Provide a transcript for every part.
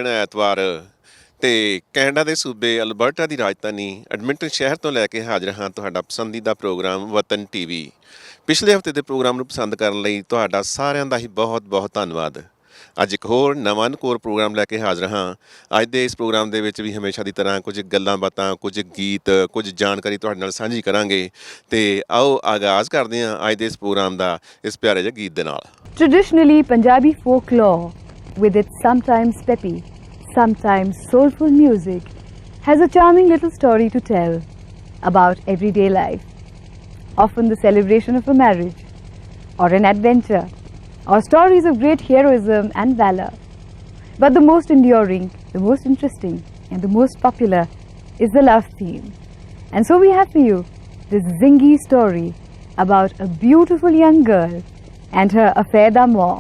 दिन ਐਤਵਾਰ ਤੇ ਕੈਨੇਡਾ ਦੇ ਸੂਬੇ ਅਲਬਰਟਾ ਦੀ ਰਾਜਧਾਨੀ ਐਡਮਿੰਟਨ ਸ਼ਹਿਰ ਤੋਂ ਲੈ ਕੇ ਹਾਜ਼ਰ ਹਾਂ ਤੁਹਾਡਾ ਪਸੰਦੀਦਾ ਪ੍ਰੋਗਰਾਮ ਵਤਨ ਟੀਵੀ। ਪਿਛਲੇ ਹਫਤੇ ਦੇ ਪ੍ਰੋਗਰਾਮ ਨੂੰ ਪਸੰਦ ਕਰਨ ਲਈ ਤੁਹਾਡਾ ਸਾਰਿਆਂ ਦਾ ਹੀ ਬਹੁਤ ਧੰਨਵਾਦ। ਅੱਜ ਇੱਕ ਹੋਰ ਨਵਾਂ ਨਕੋਰ ਪ੍ਰੋਗਰਾਮ ਲੈ ਕੇ ਹਾਜ਼ਰ ਹਾਂ। ਅੱਜ ਦੇ ਇਸ ਪ੍ਰੋਗਰਾਮ ਦੇ ਵਿੱਚ ਵੀ ਹਮੇਸ਼ਾ ਦੀ ਤਰ੍ਹਾਂ ਕੁਝ ਗੱਲਾਂ ਬਾਤਾਂ, ਕੁਝ ਗੀਤ, ਕੁਝ ਜਾਣਕਾਰੀ ਤੁਹਾਡੇ ਨਾਲ ਸਾਂਝੀ ਕਰਾਂਗੇ ਤੇ ਆਓ ਆਗਾਜ਼ ਕਰਦੇ ਹਾਂ ਅੱਜ ਦੇ ਇਸ ਪ੍ਰੋਗਰਾਮ ਦਾ ਇਸ ਪਿਆਰੇ ਜਿਹੇ ਗੀਤ ਦੇ ਨਾਲ। Traditionally, Punjabi folklore, with its sometimes peppy, sometimes soulful music, has a charming little story to tell about everyday life. Often the celebration of a marriage, or an adventure, or stories of great heroism and valor. But the most enduring, the most interesting, and the most popular is the love theme. And so we have for you this zingy story about a beautiful young girl and her affaire d'amour.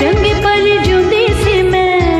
चंगी भली जुंदी सी मैं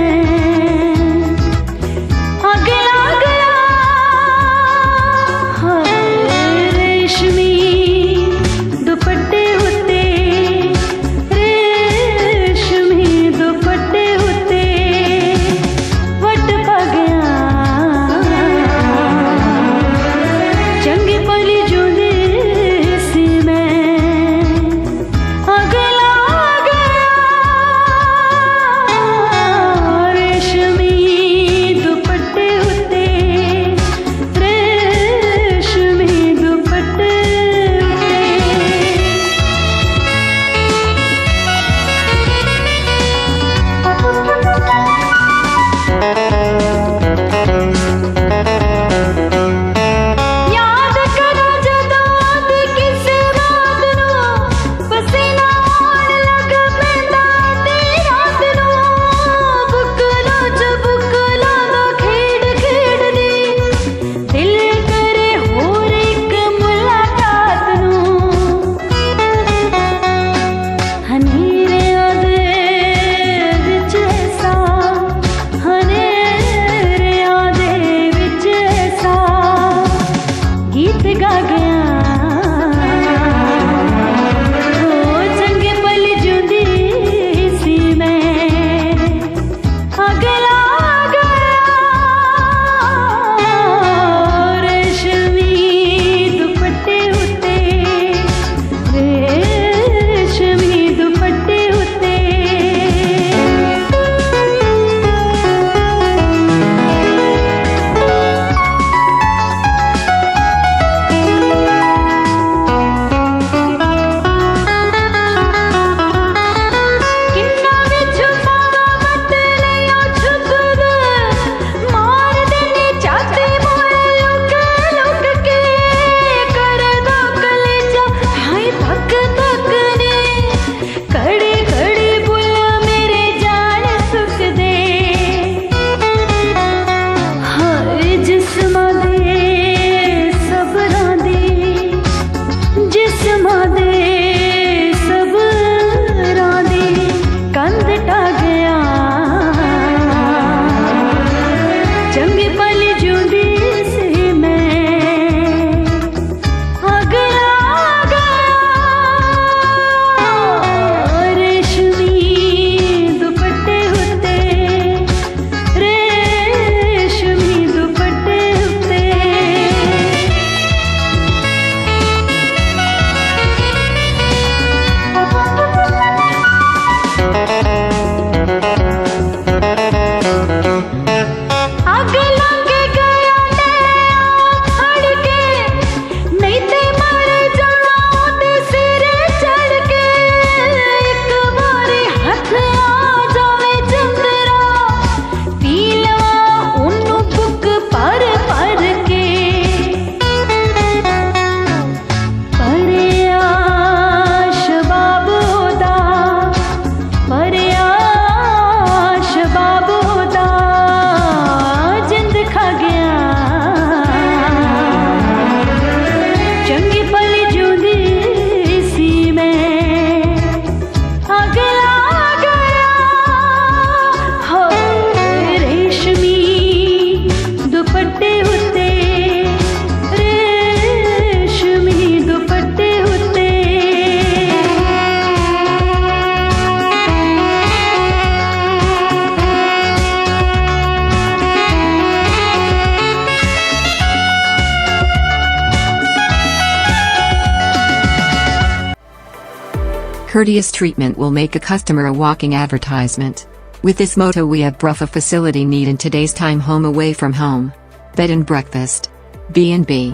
Courteous treatment will make a customer a walking advertisement. With this motto we have brought a facility need in today's time, home away from home. Bed and breakfast. B&B.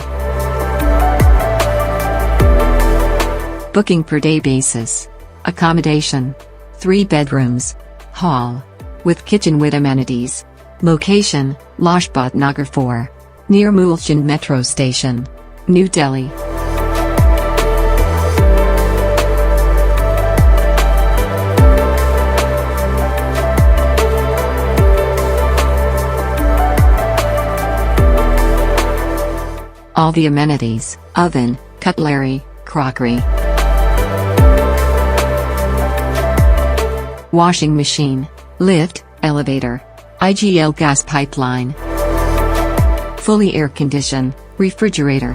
Booking per day basis. Accommodation. 3 bedrooms. Hall. With kitchen with amenities. Location, Lajpat Nagar 4. Near Mulchand Metro Station. New Delhi. All the amenities, oven, cutlery, crockery. Washing machine, lift, elevator, IGL gas pipeline. Fully air conditioned, refrigerator.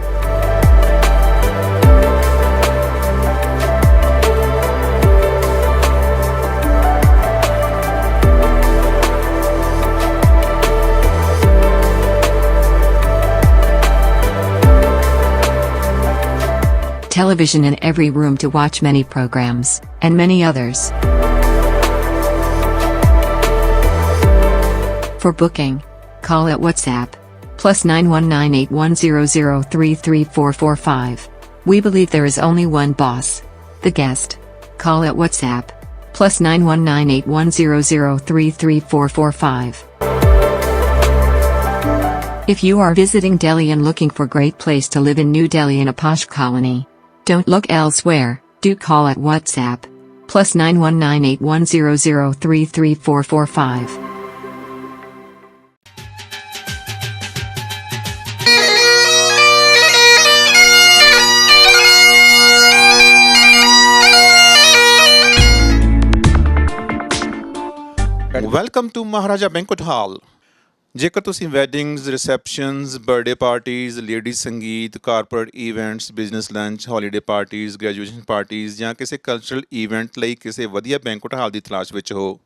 Television in every room to watch many programs, and many others. For booking, call at WhatsApp, +919 8100334445. We believe there is only one boss, the guest. Call at WhatsApp, +919 8100334445. If you are visiting Delhi and looking for a great place to live in New Delhi in a posh colony, don't look elsewhere, do call at WhatsApp, +919 8100334445. Welcome to Maharaja banquet hall. ਜੇਕਰ ਤੁਸੀਂ weddings, receptions, birthday parties, ladies sangeet, corporate events, business lunch, holiday parties, graduation parties ਜਾਂ ਕਿਸੇ cultural event ਲਈ ਕਿਸੇ ਵਧੀਆ banquet ਹਾਲ ਦੀ ਤਲਾਸ਼ ਵਿੱਚ ਹੋ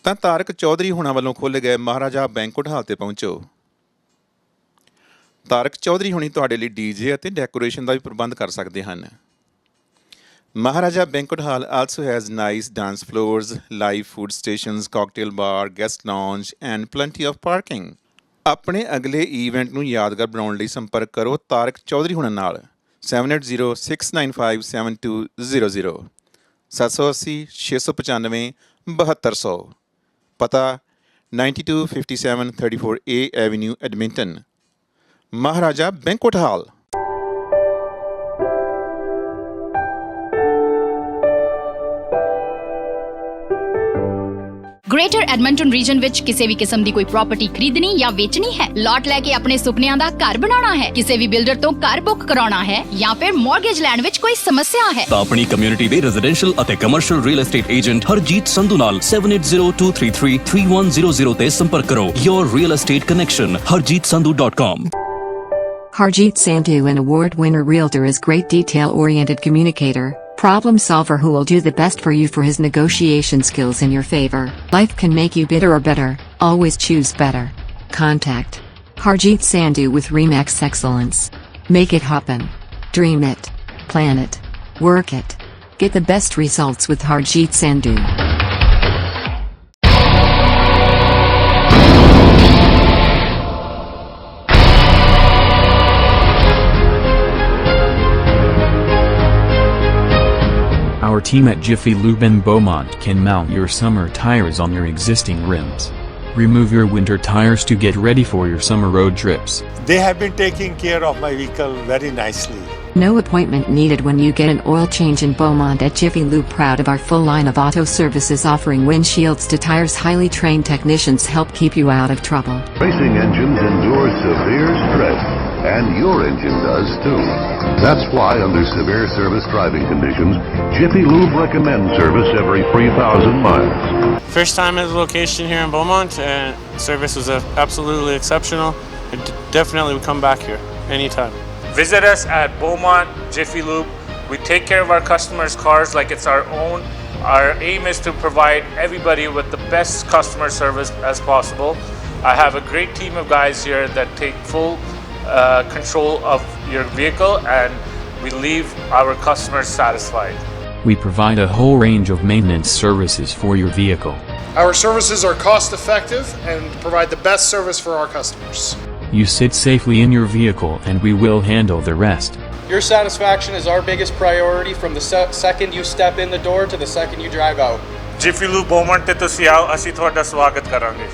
ਤਾਂ ਤਾਰਕ ਚੌਧਰੀ ਹੁਣਾਂ ਵੱਲੋਂ ਖੋਲ੍ਹੇ ਗਏ ਮਹਾਰਾਜਾ ਬੈਂਕੁਏਟ ਹਾਲ ਤੇ ਪਹੁੰਚੋ। ਤਾਰਕ ਚੌਧਰੀ ਹੁਣੀ ਤੁਹਾਡੇ ਲਈ ਡੀਜੇ ਅਤੇ ਡੈਕੋਰੇਸ਼ਨ ਦਾ ਵੀ ਪ੍ਰਬੰਧ ਕਰ ਸਕਦੇ ਹਨ। Maharaja Banquet Hall also has nice dance floors, live food stations, cocktail bar, guest lounge and plenty of parking. ਆਪਣੇ ਅਗਲੇ ਇਵੈਂਟ ਨੂੰ ਯਾਦਗਾਰ ਬਣਾਉਣ ਲਈ ਸੰਪਰਕ ਕਰੋ ਤਾਰਕ ਚੌਧਰੀ ਹੁਣਾਂ ਨਾਲ 7806957200 780 695 7200। ਪਤਾ 9257 34A Avenue, Edmonton. Maharaja Banquet Hall. Greater Edmonton region ਵਿੱਚ ਕਿਸੇ ਵੀ ਕਿਸਮ ਦੀ ਕੋਈ ਪ੍ਰਾਪਰਟੀ ਖਰੀਦਣੀ ਜਾਂ ਵੇਚਣੀ ਹੈ, ਲਾਟ ਲੈ ਕੇ ਆਪਣੇ ਸੁਪਨਿਆਂ ਦਾ ਘਰ ਬਣਾਉਣਾ ਹੈ, ਕਿਸੇ ਵੀ ਬਿਲਡਰ ਤੋਂ ਘਰ ਬੁੱਕ ਕਰਾਉਣਾ ਹੈ ਜਾਂ ਫਿਰ ਮਾਰਗੇਜ ਲੈਣ ਵਿੱਚ ਕੋਈ ਸਮੱਸਿਆ ਹੈ ਤਾਂ ਆਪਣੀ ਕਮਿਊਨਿਟੀ ਦੇ ਰੈਜ਼ੀਡੈਂਸ਼ੀਅਲ ਅਤੇ commercial real estate agent Harjit Sandhu ਨਾਲ 7802333100 ਤੇ ਸੰਪਰਕ ਕਰੋ। Your real estate connection, harjeetsandhu.com. Harjeet Sandhu, an award winner realtor, is great detail-oriented communicator, problem solver who will do the best for you for his negotiation skills in your favor. Life can make you bitter or better, always choose better. Contact Harjeet Sandhu with Remax Excellence. Make it happen. Dream it. Plan it. Work it. Get the best results with Harjeet Sandhu. Our team at Jiffy Lube in Beaumont can mount your summer tires on your existing rims. Remove your winter tires to get ready for your summer road trips. They have been taking care of my vehicle very nicely. No appointment needed when you get an oil change in Beaumont at Jiffy Lube. Proud of our full line of auto services offering windshields to tires. Highly trained technicians help keep you out of trouble. Racing engines endure severe stress, and your engine does too. That's why under severe service driving conditions, Jiffy Lube recommends service every 3,000 miles. First time at the location here in Beaumont, and service was absolutely exceptional. I definitely would come back here anytime. Visit us at Beaumont Jiffy Lube. We take care of our customers' cars like it's our own. Our aim is to provide everybody with the best customer service as possible. I have a great team of guys here that take full control of your vehicle, and we leave our customers satisfied. We provide a whole range of maintenance services for your vehicle. Our services are cost effective and provide the best service for our customers. You sit safely in your vehicle and we will handle the rest. Your satisfaction is our biggest priority from the second you step in the door to the second you drive out. Jiffy Lube Beaumont ਤੇ ਤੁਸੀਂ ਆਓ ਅਸੀਂ ਤੁਹਾਡਾ ਸਵਾਗਤ ਕਰਾਂਗੇ.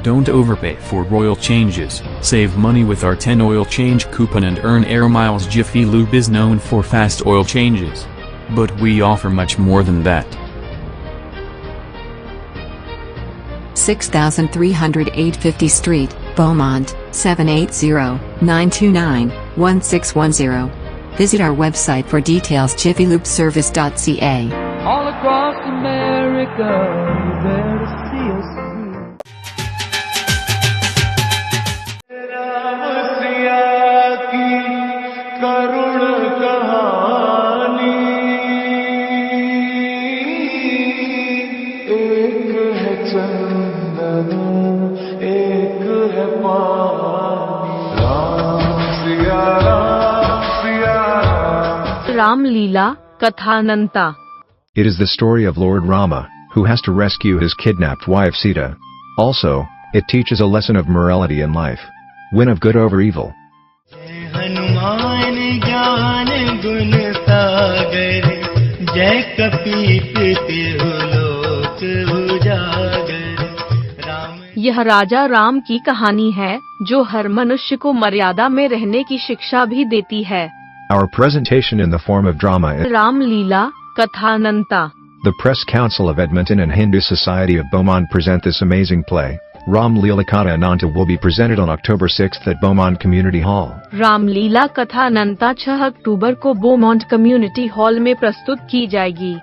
Don't overpay for oil changes. Save money with our 10 oil change coupon and earn air miles. Jiffy Lube is known for fast oil changes. But we offer much more than that. 6308 50th Street, Beaumont, 780-929-1610. Visit our website for details jiffylubeservice.ca. All across America, you better see us through. Ram Leela Kathananta. It is the story of Lord Rama, who has to rescue his kidnapped wife Sita. Also, it teaches a lesson of morality in life. Win of good over evil. यह राजा राम की कहानी है जो हर मनुष्य को मर्यादा में रहने की शिक्षा भी देती है. Our presentation in the form of drama is Ram Leela Kathananta. The Press Council of Edmonton and Hindu Society of Beaumont present this amazing play. Ram Leela Katha Ananta will be presented on October 6th at Beaumont Community Hall. Ram Leela Katha अनंता 6 अक्टूबर को Beaumont community hall में प्रस्तुत की जाएगी.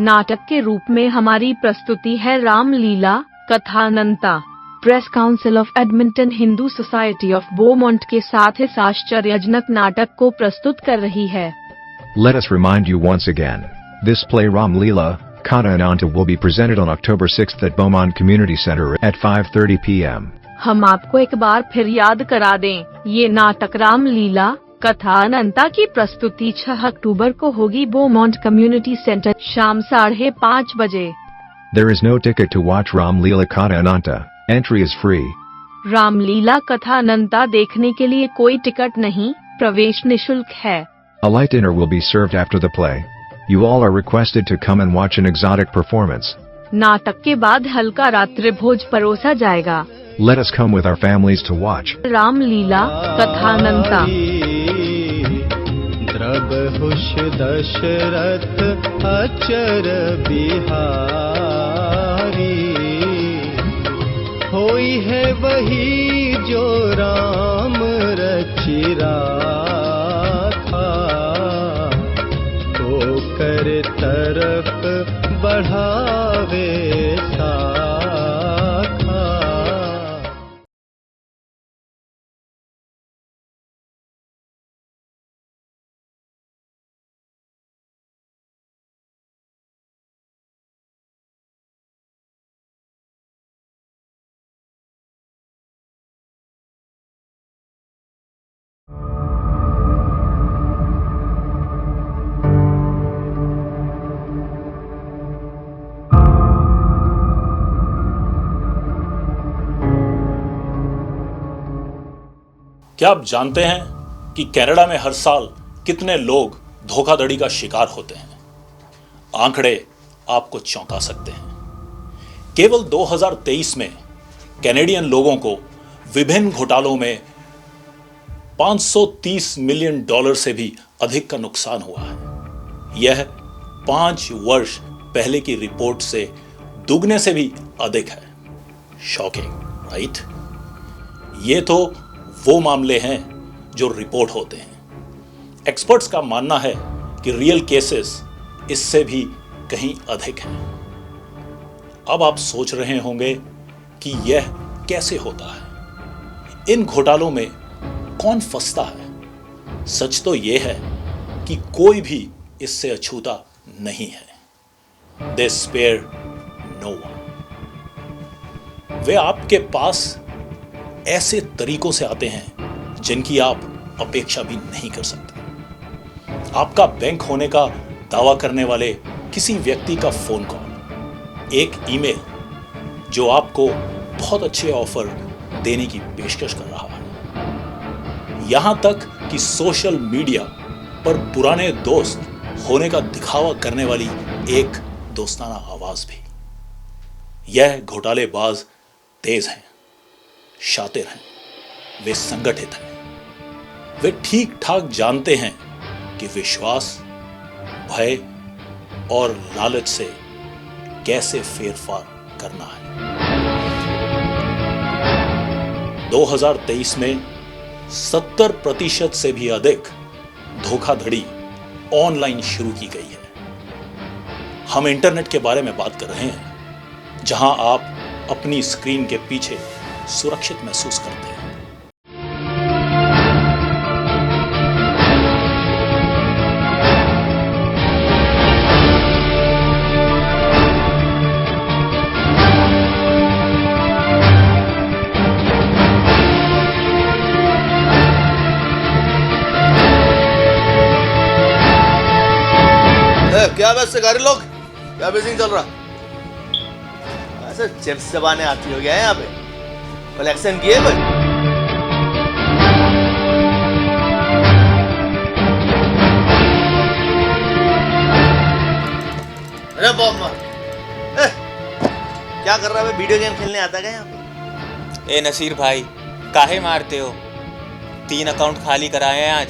नाटक के रूप में हमारी प्रस्तुति है Ram Leela Katha Ananta. Press council of Edmonton Hindu society of Beaumont के साथ इस आश्चर्यजनक नाटक को प्रस्तुत कर रही है. Let us remind you once again, this play Ram Leela Katha Ananta will be presented on October 6th at Beaumont Community Center at 5:30 p.m. हम आपको एक बार फिर याद करा दें, ये नाटक राम लीला कथा अनंता की प्रस्तुति 6 अक्टूबर को होगी बोमोंट कम्युनिटी सेंटर शाम 5:30 बजे. There is no ticket to watch Ram Leela Katha Ananta. Entry is free. Ram Leela Katha अनंता देखने के लिए कोई टिकट नहीं, प्रवेश निशुल्क है. A light dinner will be served after the play. You all are requested to come and watch an exotic performance. नाटक के बाद हल्का रात्रि भोज परोसा जाएगा. Let us come with our families to watch. Ram Leela Katha अनंता. द्रबहुष दशरथ अचर बिहारी, होई है वही जो राम रचि राखा, तो कर तरफ बढ़ावे साखा. क्या आप जानते हैं कि कनाडा में हर साल कितने लोग धोखाधड़ी का शिकार होते हैं? आंकड़े आपको चौंका सकते हैं. केवल 2023 में कैनेडियन लोगों को विभिन्न घोटालों में $530 मिलियन से भी अधिक का नुकसान हुआ है. यह 5 वर्ष पहले की रिपोर्ट से दुगने से भी अधिक है. Shocking, right? ये तो वो मामले हैं जो रिपोर्ट होते हैं. एक्सपर्ट्स का मानना है कि रियल केसेस इससे भी कहीं अधिक हैं. अब आप सोच रहे होंगे कि यह कैसे होता है, इन घोटालों में कौन फंसता है? सच तो यह है कि कोई भी इससे अछूता नहीं है. They spare no one. वे आपके पास ऐसे तरीकों से आते हैं जिनकी आप अपेक्षा भी नहीं कर सकते. आपका बैंक होने का दावा करने वाले किसी व्यक्ति का फोन कॉल, एक ईमेल जो आपको बहुत अच्छे ऑफर देने की पेशकश कर रहा है, यहां तक कि सोशल मीडिया पर पुराने दोस्त होने का दिखावा करने वाली एक दोस्ताना आवाज भी। यह घोटालेबाज तेज हैं, शातिर हैं, वे संगठित हैं, वे ठीक ठाक जानते हैं कि विश्वास, भय और लालच से कैसे फेरफार करना है। 2023 में 70% से भी अधिक धोखाधड़ी ऑनलाइन शुरू की गई है। हम इंटरनेट के बारे में बात कर रहे हैं, जहां आप अपनी स्क्रीन के पीछे सुरक्षित महसूस करते हैं। क्या बस गाड़ी लोग, क्या बिजनेस चल रहा? ऐसे चिप्स चबाने आती हो गया है यहाँ पे, कलेक्शन किए कोई? अरे बॉब मार, क्या कर रहा है? वीडियो गेम खेलने आता क्या यहाँ पे? ए नसीर भाई, काहे मारते हो? 3 अकाउंट खाली कराए हैं आज,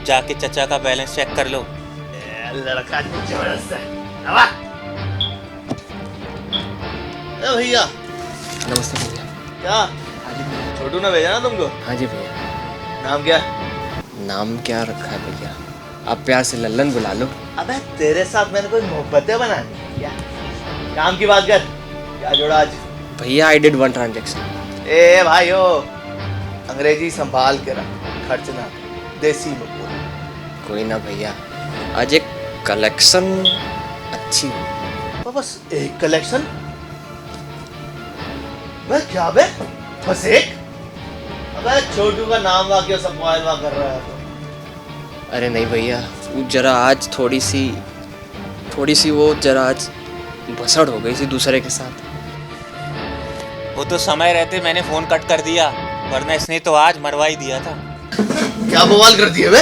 जाके चचा का बैलेंस चेक कर लो। लड़का जबरदस्त है। भैया नमस्ते भैया। क्या छोटू ने भेजा ना तुमको? हाँ जी भैया। नाम क्या? नाम क्या रखा है भैया? आप प्यार से लल्लन बुला लो। अबे तेरे साथ मैंने कोई मोहब्बतें बनानी है क्या? काम की बात कर, क्या जोड़ा आज? भैया आई डिड 1 ट्रांजेक्शन। ए भाई हो, अंग्रेजी संभाल के रख, खर्च ना, देसी में बोल। कोई ना भैया, आज एक कलेक्शन अच्छी हो। तो बस एक कलेक्शन? मैं क्या बे? बस एक? अबे छोटू का नाम वाक्य सब मुआयना कर रहा है तो। अरे नहीं भैया, जरा आज थोड़ी सी वो जरा आज भसड़ हो गई थी दूसरे के साथ। वो तो समय रहते मैंने फोन कट कर दिया, वरना इसने तो आज मरवा ही दिया था। क्या बवाल कर दिया बे?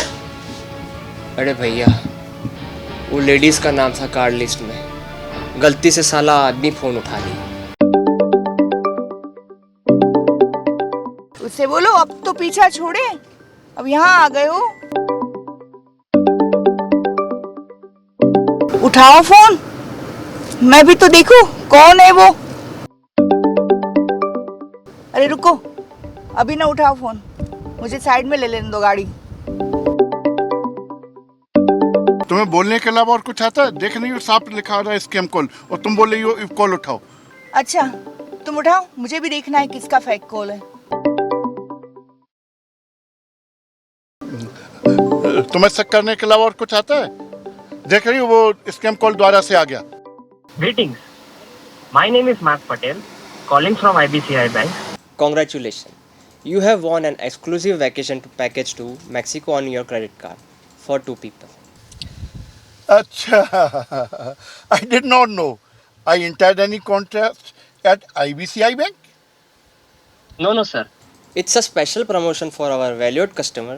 अरे भैया, वो लेडीज का नाम था कार्ड लिस्ट में, गलती से साला आदमी फोन उठा ली। उससे बोलो अब तो पीछा छोड़े, अब यहाँ आ गए हो। उठाओ फोन, मैं भी तो देखूं कौन है वो। अरे रुको, अभी ना उठाओ फोन, मुझे साइड में ले लेने दो गाड़ी। तुम्हें बोलने के अलावा और कुछ आता है? देख नहीं, साफ लिखा रहा है स्कैम कॉल, और तुम बोल रही हो कॉल उठाओ। अच्छा तुम उठाओ, मुझे भी देखना है किसका फेक कॉल है। तुम्हें शक करने के अलावा और कुछ आता है? देख रही हो वो स्कैम कॉल द्वारा से आ गया। Greetings. My name is Mark Patel, calling from IBCI Bank. Congratulations. You have won an exclusive vacation package to Mexico on your credit card for 2 people. अच्छा, I did not know. I entered any contract at IBCI Bank? No, sir. It's a special promotion for our valued customer.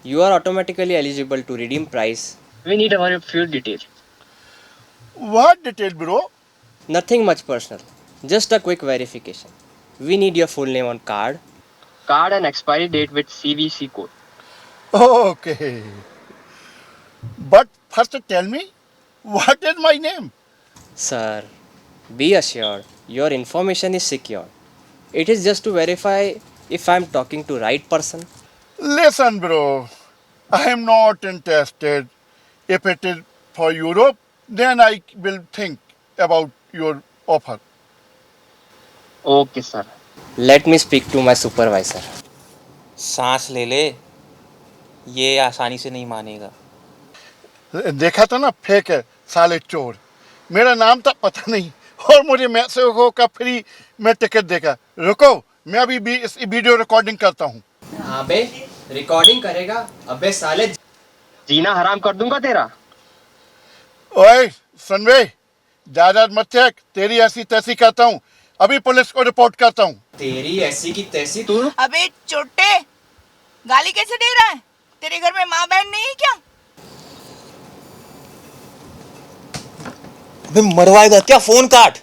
You are automatically eligible to redeem price. We need a few details. What detail, bro? Nothing much personal. Just a quick verification. We need your full name on card. Card and expiry date with CVC code. Okay. But first tell me, what is my name? Sir, be assured your information is secure. It is just to verify if I am talking to right person. Listen, bro, I am not interested. If it is for Europe, then I will think about your offer. Okay, sir. Let me speak to my supervisor. सांस ले ले, ये आसानी से नहीं मानेगा। देखा था ना, फेक है साले चोर। मेरा नाम था पता नहीं, और मुझे मैक्सिको का फ्री में टिकट देगा। रुको, मैं अभी भी इस वीडियो रिकॉर्डिंग करता हूँ। अबे रिकॉर्डिंग करेगा? अबे साले जीना हराम कर दूंगा तेरा। ओए सुन बे, जायदाद मत फेंक, तेरी ऐसी तैसी कहता हूँ, अभी पुलिस को रिपोर्ट करता हूँ। तेरी ऐसी की तैसी तू। अबे चोटे, गाली कैसे दे रहा है? तेरे घर में माँ बहन नहीं है क्या? अबे मरवाएगा क्या? फोन काट।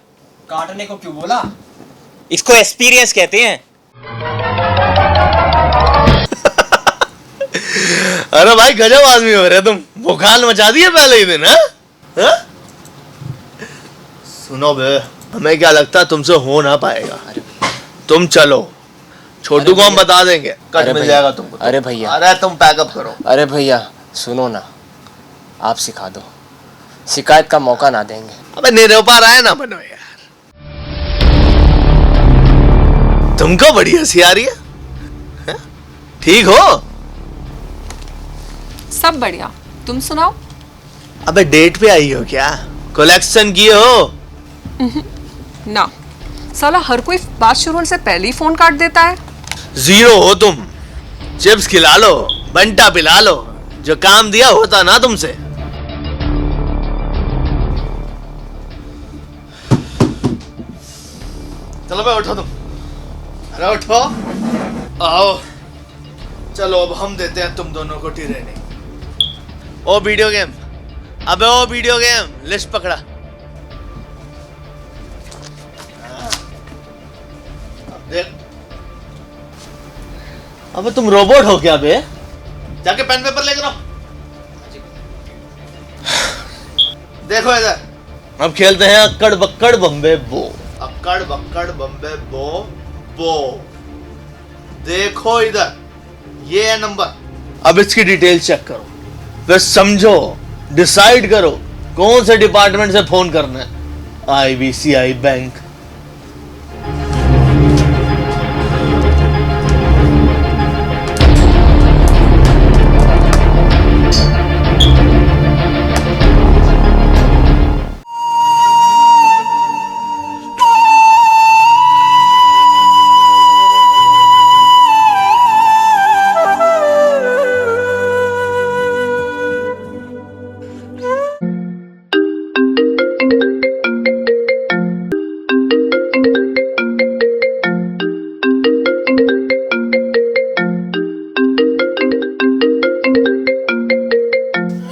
काटने को क्यों बोला? इसको एक्सपीरियंस कहते हैं। अरे भाई गजब आदमी हो रहे तुम, बुखार मचा दिए पहले ही दिन। हाँ? सुनो बे, हमें क्या लगता तुमसे हो ना पाएगा। तुम चलो, छोटू को हम बता देंगे, कट मिल जाएगा तुमको। अरे भैया, अरे तुम पैकअप करो। अरे भैया सुनो ना, आप सिखा दो, शिकायत का मौका ना देंगे। अबे निरुपा राय ना बनो यार। तुमको बड़ी हंसी आ रही है? ठीक हो? सब बढ़िया, तुम सुनाओ। अबे डेट पे आई हो क्या? कलेक्शन किए हो? ना, साला हर कोई बात शुरू होने से पहले ही फोन काट देता है। जीरो हो तुम। चिप्स खिला लो, बंटा पिला लो, जो काम दिया होता ना तुमसे। चलो भाई उठो तुम। अरे उठो, आओ चलो अब हम देते हैं तुम दोनों को ट्रेनिंग। ओ वीडियो गेम, अबे ओ वीडियो गेम, लिस्ट पकड़ा। अब देख, अबे तुम रोबोट हो क्या बे? जाके पेन पेपर लेकर आओ। देखो इधर, अब खेलते हैं अक्कड़ बक्कड़ बम्बे बो। अक्कड़ बक्कड़ बम्बे बो बो। देखो इधर, ये है नंबर। अब इसकी डिटेल चेक करो, फिर समझो, डिसाइड करो कौन से डिपार्टमेंट से फोन करना है। IBCI bank.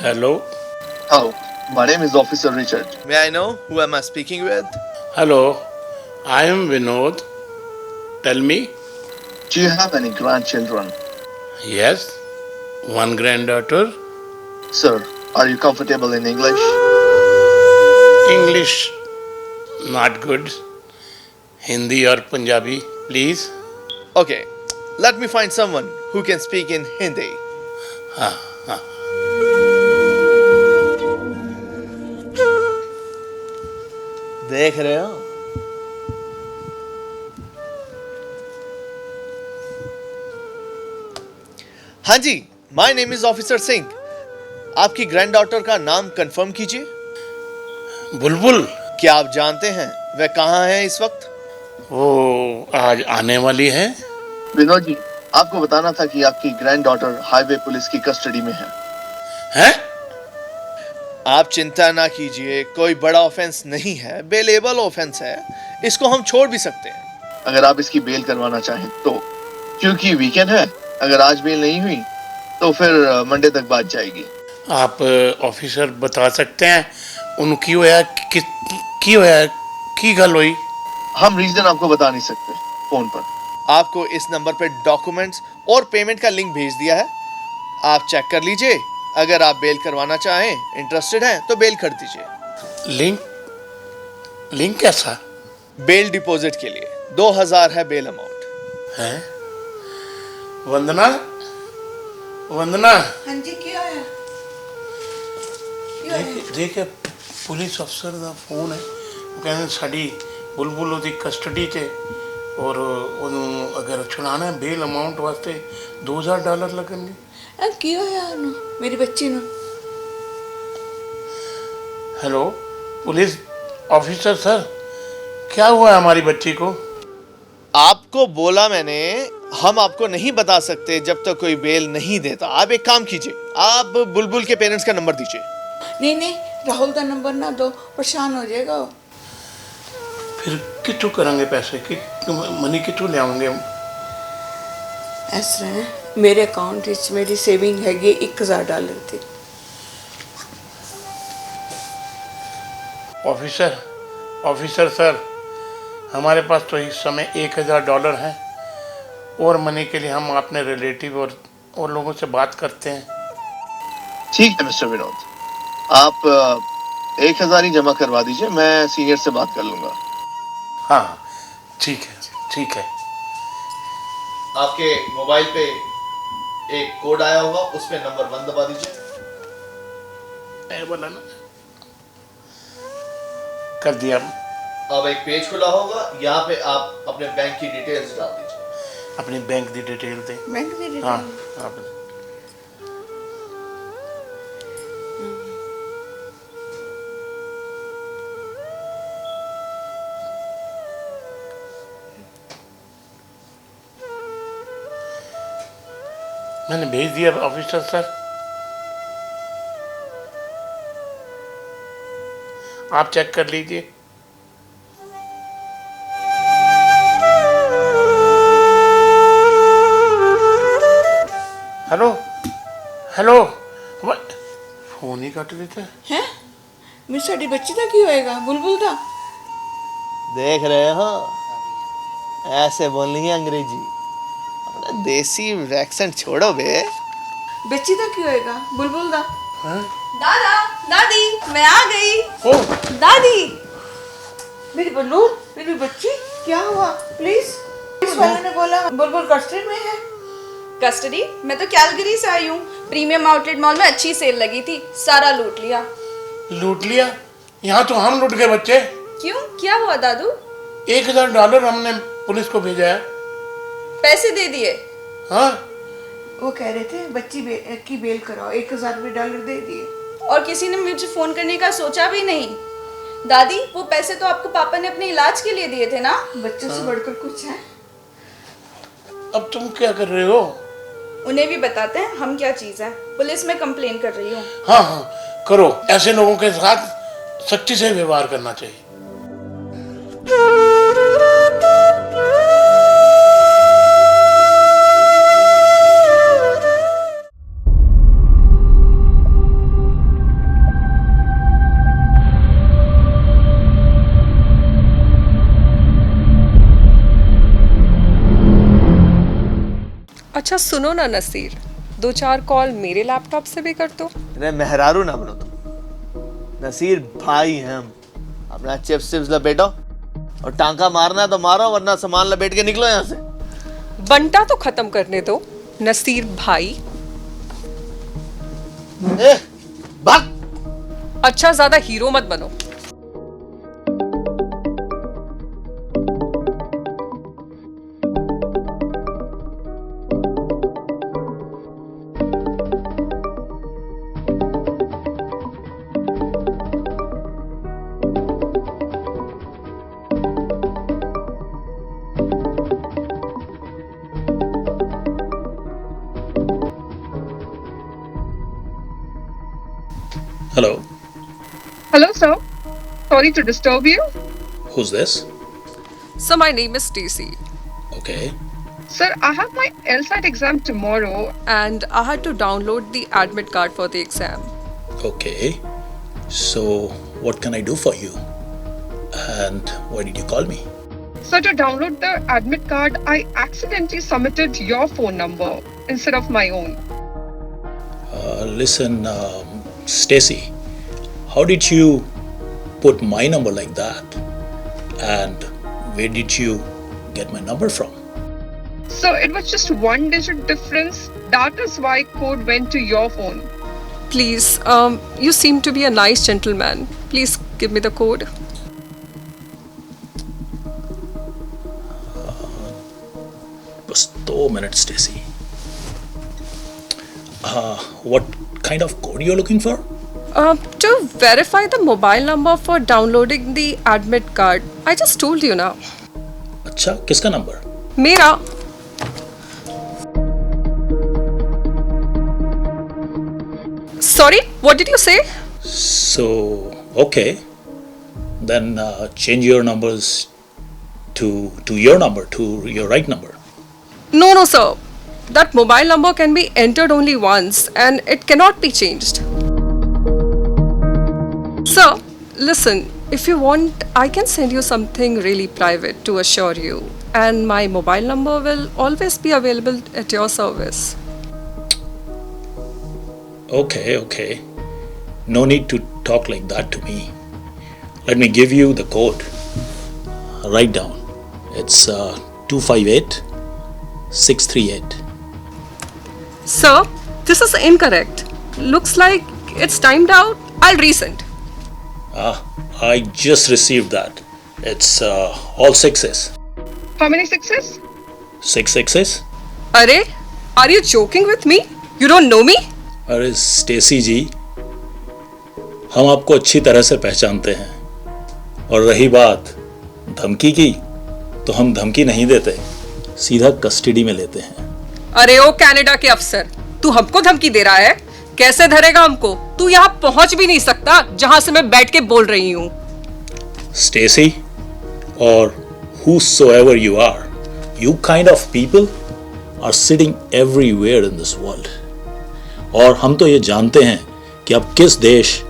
Hello. Oh, my name is Officer Richard. May I know who am I speaking with? Hello. I am Vinod. Tell me. Do you have any grandchildren? Yes. One granddaughter. Sir, are you comfortable in English? English. Not good. Hindi or Punjabi, please. Okay, let me find someone who can speak in Hindi. हाँ हाँ. देख रहे हो? हाँ जी, my name is officer Singh. आपकी granddaughter का नाम कंफर्म कीजिए। बुलबुल। क्या आप जानते हैं वह कहाँ है इस वक्त? वो आज आने वाली है। विनोद जी, आपको बताना था कि आपकी ग्रैंडडॉटर हाईवे पुलिस की कस्टडी में है। हैं? आप चिंता ना कीजिए, कोई बड़ा ऑफेंस नहीं है, बेलेबल ऑफेंस है, इसको हम छोड़ भी सकते हैं अगर आप इसकी बेल करवाना चाहें तो, क्योंकि वीकेंड है। अगर आज बेल नहीं हुई तो फिर मंडे तक बात जाएगी। आप ऑफिसर बता सकते हैं उनकी होया की होया की गल हुई? हम रीजन आपको बता नहीं सकते फोन पर। आपको इस नंबर पर डॉक्यूमेंट्स और पेमेंट का लिंक भेज दिया है, आप चेक कर लीजिए। अगर आप बेल करवाना चाहें, इंटरेस्टेड हैं तो बेल कर दीजिए। लिंक कैसा? बेल डिपॉजिट के लिए 2000 है बेल अमाउंट। है? वंदना, वंदना। हाँ जी, क्या है? देख पुलिस अफसर का फोन है, कहते साड़ी बुलबुल ਉਹਦੀ ਕਸਟਡੀ 'ਚ ਔਰ ਉਹਨੂੰ ਅਗਰ ਛੁਡਾਣਾ ਬੇਲ ਅਮਾਉਂਟ ਵਾਸਤੇ $2000 ਲੱਗਣਗੇ। ਕੀ ਹੋਇਆ ਉਹਨੂੰ, ਮੇਰੀ ਬੱਚੀ ਨੂੰ? हेलो पुलिस ऑफिसर सर, क्या हुआ है हमारी बच्ची को? आपको बोला मैंने, हम आपको नहीं बता सकते जब तक कोई बेल नहीं देता। आप एक काम कीजिए, आप बुलबुल के पेरेंट्स का नंबर दीजिए। नहीं नहीं, राहुल का नंबर ना दो, परेशान हो जाएगा वो। फिर कितों करेंगे पैसे कि मनी कितों ले आएंगे हम? इस तरह मेरे अकाउंट में मेरी सेविंग हैगी $1000 थी। ऑफिसर सर, हमारे पास तो इस समय $1000 है और मनी के लिए हम अपने रिलेटिव और लोगों से बात करते हैं। ठीक है मिस्टर विनोद, आप 1000 ही जमा करवा दीजिए, मैं सीनियर से बात कर लूंगा। हाँ ठीक है। आपके मोबाइल पे एक कोड आया होगा, उस पे नंबर 1 दबा दीजिए। बोला ना, कर दिया। अब एक पेज खुला होगा, यहाँ पे आप अपने बैंक की डिटेल्स डाल दीजिए। अपनी बैंक की डिटेल दे। बैंक की डिटेल? हाँ। मैंने भेज दिया ऑफिसर सर, आप चेक कर लीजिए। हेलो फोन ही कट देता है। मेरी साड़ी बच्ची का क्यों होएगा? बुलबुल का देख रहे हो, ऐसे बोलनी है अंग्रेजी, देसी एक्सेंट छोड़ो बे। बच्ची का क्यों होएगा? बुलबुल का। दादा दादी मैं आ गई। दादी मेरी बल्लू, मेरी बच्ची, क्या हुआ? प्लीज। इस वाले ने बोला बुलबुल कस्टडी में है। कस्टडी? मैं तो कैलगरी से आई हूँ। प्रीमियम आउटलेट मॉल में अच्छी सेल लगी थी, सारा लूट लिया। लूट लिया? यहाँ तो हम लूट गए बच्चे। क्यों, क्या हुआ दादू? $1000 हमने पुलिस को भेजा है। पैसे दे दिए? हाँ, वो कह रहे थे बच्ची की बेल कराओ, $1000 दे दिए। और किसी ने मुझे फोन करने का सोचा भी नहीं। दादी वो पैसे तो आपको पापा ने अपने इलाज के लिए दिए थे ना? बच्चों से बढ़कर कुछ है। अब तुम क्या कर रहे हो? उन्हें भी बताते हैं हम क्या चीज है। पुलिस में कंप्लेन कर रही हूँ। हाँ करो, ऐसे लोगों के साथ सख्ती से व्यवहार करना चाहिए। अच्छा सुनो ना नसीर, 2-4 कॉल मेरे लैपटॉप से भी कर दो। अरे मेहरारू ना बनो तुम, नसीर भाई हैं हम। अपना चिप्स लपेटो और टांका मारना है तो मारो, वरना सामान लपेट के निकलो यहाँ से। बंटा तो खत्म करने दो नसीर भाई। भाग। अच्छा ज्यादा हीरो मत बनो। Hello. Hello sir, sorry to disturb you. Who's this? So my name is Stacy. Okay. Sir, I have my LSAT exam tomorrow and I had to download the admit card for the exam. Okay. So, what can I do for you? And why did you call me? So to download the admit card, I accidentally submitted your phone number instead of my own. Listen, Stacy, how did you put my number like that? And where did you get my number from? So it was just 1 digit difference. That is why code went to your phone. Please, you seem to be a nice gentleman. Please give me the code. Just 2 minutes, Stacy. What kind of code you're looking for? To verify the mobile number for downloading the admit card. I just told you now. अच्छा, किसका number? मेरा. Sorry, what did you say? So, okay. Then change your numbers to your number, to your right number. No, sir. That mobile number can be entered only once and it cannot be changed. Sir, listen, if you want, I can send you something really private to assure you. And my mobile number will always be available at your service. Okay. No need to talk like that to me. Let me give you the code. Write down. It's 258638. Sir, this is incorrect. Looks like it's timed out. I'll resend. I just received that. It's all sixes. How many sixes? 6 sixes? Arey, are you joking with me? You don't know me? अरे Stacy जी, हम आपको अच्छी तरह से पहचानते हैं। और रही बात धमकी की, तो हम धमकी नहीं देते, सीधा कस्टडी में लेते हैं। अरे ओ कनाडा के अफसर, तू हमको धमकी दे रहा है? कैसे धरेगा हमको? तू यहाँ पहुंच भी नहीं सकता जहां से मैं बैठ के बोल रही हूँ। स्टेसी, और whosoever you are, you kind of people are sitting everywhere in this world. और हम तो ये जानते हैं कि आप किस देश,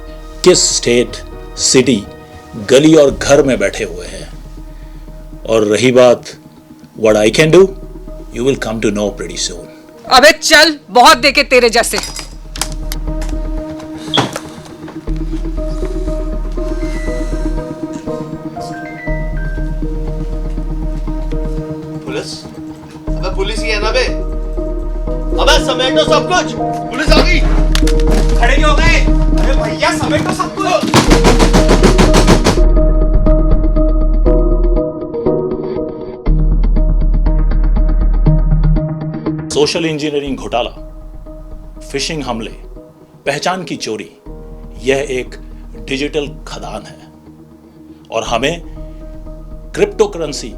किस स्टेट, सिटी, गली और घर में बैठे हुए हैं। और रही बात what I can do, you will come to know pretty soon. अबे चल, बहुत देखे तेरे जैसे। पुलिस ही है ना बे? अबे समेटो सब कुछ, पुलिस आ गई। खड़े क्यों हो गए? अरे भैया समेटो सब कुछ। सोशल इंजीनियरिंग घोटाला, फिशिंग हमले, पहचान की चोरी, यह एक डिजिटल खदान है और हमें क्रिप्टोकरेंसी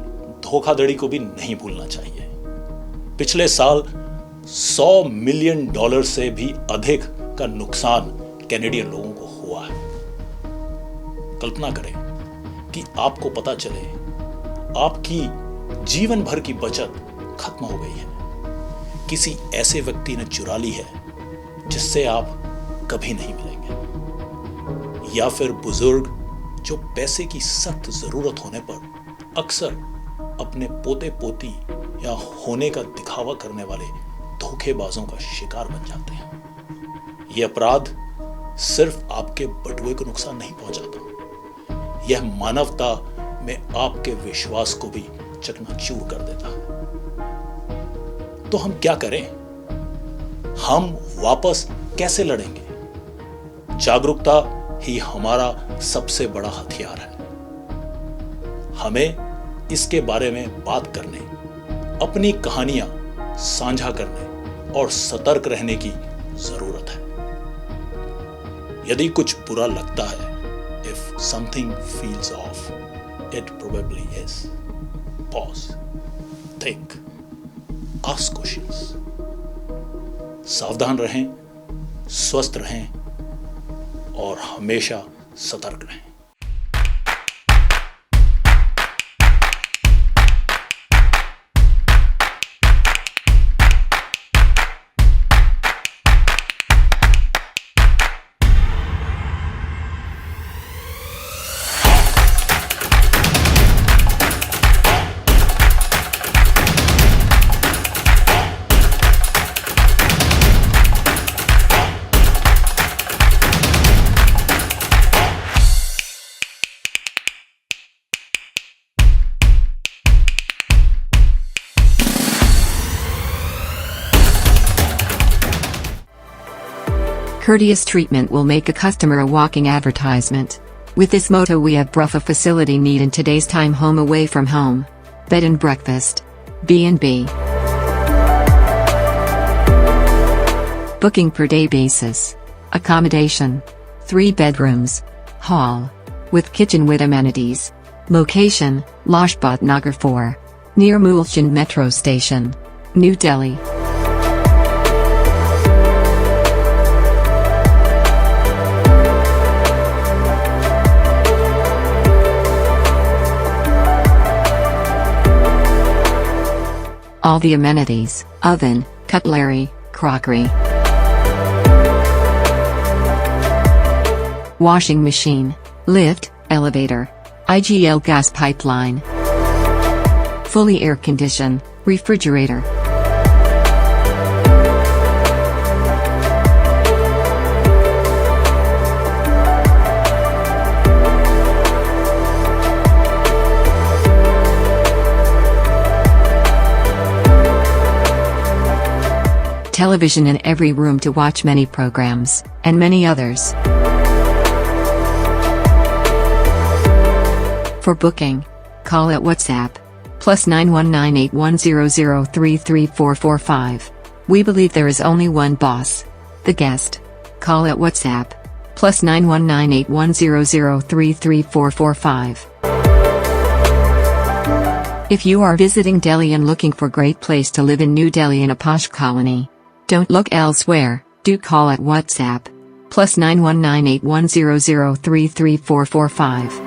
धोखाधड़ी को भी नहीं भूलना चाहिए। पिछले साल $100 मिलियन से भी अधिक का नुकसान कैनेडियन लोगों को हुआ है। कल्पना करें कि आपको पता चले आपकी जीवन भर की बचत खत्म हो गई है, किसी ऐसे व्यक्ति ने चुरा ली है जिससे आप कभी नहीं मिलेंगे, या फिर बुजुर्ग जो पैसे की सख्त जरूरत होने पर अक्सर अपने पोते पोती या होने का दिखावा करने वाले धोखेबाजों का शिकार बन जाते हैं। यह अपराध सिर्फ आपके बटुए को नुकसान नहीं पहुंचाता, यह मानवता में आपके विश्वास को भी चकनाचूर कर देता है। तो हम क्या करें? हम वापस कैसे लड़ेंगे? जागरूकता ही हमारा सबसे बड़ा हथियार है। हमें इसके बारे में बात करने, अपनी कहानियां साझा करने और सतर्क रहने की जरूरत है। यदि कुछ बुरा लगता है, if something feels off, it probably is. Pause, think, ask questions. सावधान रहें, स्वस्थ रहें और हमेशा सतर्क रहें। Courteous treatment will make a customer a walking advertisement. With this motto we have brought a facility need in today's time, home away from home. Bed and breakfast. B&B. Booking per day basis. Accommodation. 3 bedrooms. Hall. With kitchen with amenities. Location, Lajpat Nagar 4. Near Mulchand Metro Station. New Delhi. All the amenities, oven, cutlery, crockery, washing machine, lift, elevator, IGL gas pipeline, fully air conditioned, refrigerator. Television in every room to watch many programs, and many others. For booking, call at WhatsApp, +919 8100334445. We believe there is only one boss, the guest. Call at WhatsApp, +919 8100334445. If you are visiting Delhi and looking for great place to live in New Delhi in a posh colony, don't look elsewhere, do call at WhatsApp, +919 8100334445.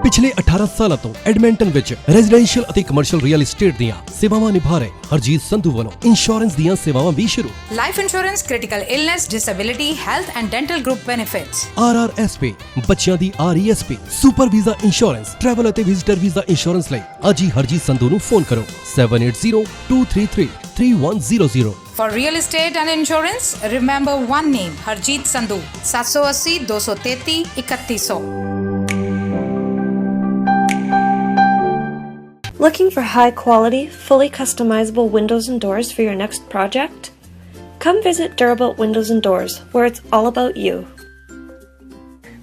ਪਿਛਲੇ 18 ਸਾਲਾਂ ਤੋਂ Edmonton ਵਿੱਚ residential ਅਤੇ commercial real estate ਦੀਆਂ ਸੇਵਾਵਾਂ ਨਿਭਾ ਰਹੇ ਹਰਜੀਤ ਸੰਧੂ ਵੱਲੋਂ ਇੰਸ਼ੋਰੈਂਸ ਦੀਆਂ ਸੇਵਾਵਾਂ ਵੀ ਸ਼ੁਰੂ। Life insurance, critical illness, disability, health and dental group benefits, RRSP, ਬੱਚਿਆਂ ਦੀ RESP, super visa insurance, travel ਅਤੇ ਵਿਜ਼ਿਟਰ ਵੀਜ਼ਾ ਇੰਸ਼ੋਰੈਂਸ ਲਈ ਅੱਜ ਹੀ ਹਰਜੀਤ ਸੰਧੂ ਨੂੰ ਫੋਨ ਕਰੋ 7802333100। For real estate and insurance, remember one name, Harjeet Sandhu, 780 233 3100. Looking for high-quality, fully customizable windows and doors for your next project? Come visit Durabuilt Windows and Doors, where it's all about you.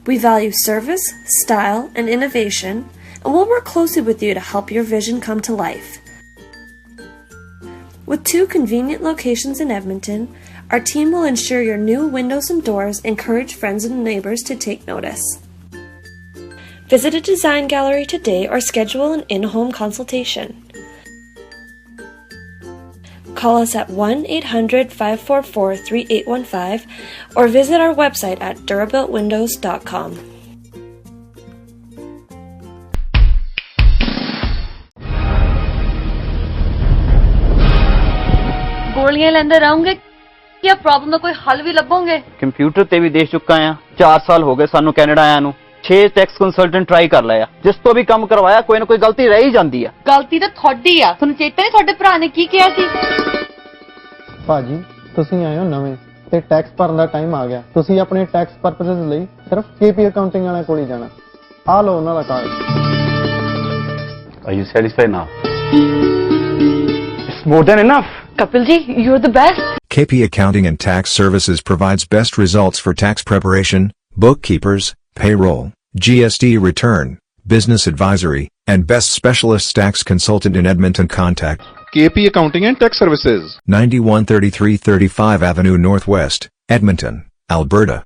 We value service, style, and innovation, and we'll work closely with you to help your vision come to life. With 2 convenient locations in Edmonton, our team will ensure your new windows and doors encourage friends and neighbors to take notice. Visit a design gallery today or schedule an in-home consultation. Call us at 1-800-544-3815 or visit our website at durabuiltwindows.com. ਗੋਲੀਆਂ ਲੈਂਦੇ ਰਹੋਗੇ ਜਾਂ problem ਦਾ ਕੋਈ ਹੱਲ ਵੀ ਲੱਭੋਗੇ? Computer ਤੇ ਵੀ ਦੇਖ ਚੁੱਕਾ ਆ, 4 ਸਾਲ ਹੋ ਗਏ ਸਾਨੂੰ ਕੈਨੇਡਾ ਆਇਆ ਨੂੰ। 6 ਟੈਕਸ ਕੰਸਲਟੈਂਟ ਟਰਾਈ ਕਰ ਲਿਆ, ਜਿਸ ਤੋਂ ਵੀ ਕੰਮ ਕਰਵਾਇਆ ਕੋਈ ਨਾ ਕੋਈ ਗਲਤੀ ਰਹਿ ਹੀ ਜਾਂਦੀ ਆ। ਗਲਤੀ ਤਾਂ ਤੁਹਾਡੀ ਆ, ਤੁਹਾਨੂੰ ਚੇਤਾ ਨਹੀਂ ਤੁਹਾਡੇ ਭਰਾ ਨੇ ਕੀ ਕਿਹਾ ਸੀ? ਭਾਜੀ ਤੁਸੀਂ ਆਏ ਹੋ ਨਵੇਂ ਤੇ ਟੈਕਸ ਭਰਨ ਦਾ ਟਾਈਮ ਆ ਗਿਆ। ਤੁਸੀਂ ਆਪਣੇ ਟੈਕਸ ਪਰਪਸਸ ਲਈ ਸਿਰਫ KP ਅਕਾਊਂਟਿੰਗ ਵਾਲਿਆਂ ਕੋਲ ਹੀ ਜਾਣਾ। ਆ ਲਓ ਉਹਨਾਂ ਦਾ card. Are you satisfied now? It's more than enough. Kapil ji, you're the best. KP Accounting and Tax Services provides best results for tax preparation, bookkeepers, payroll, GST return, business advisory, and best specialist tax consultant in Edmonton. Contact KP Accounting and Tax Services, 913335 Avenue Northwest, Edmonton, Alberta.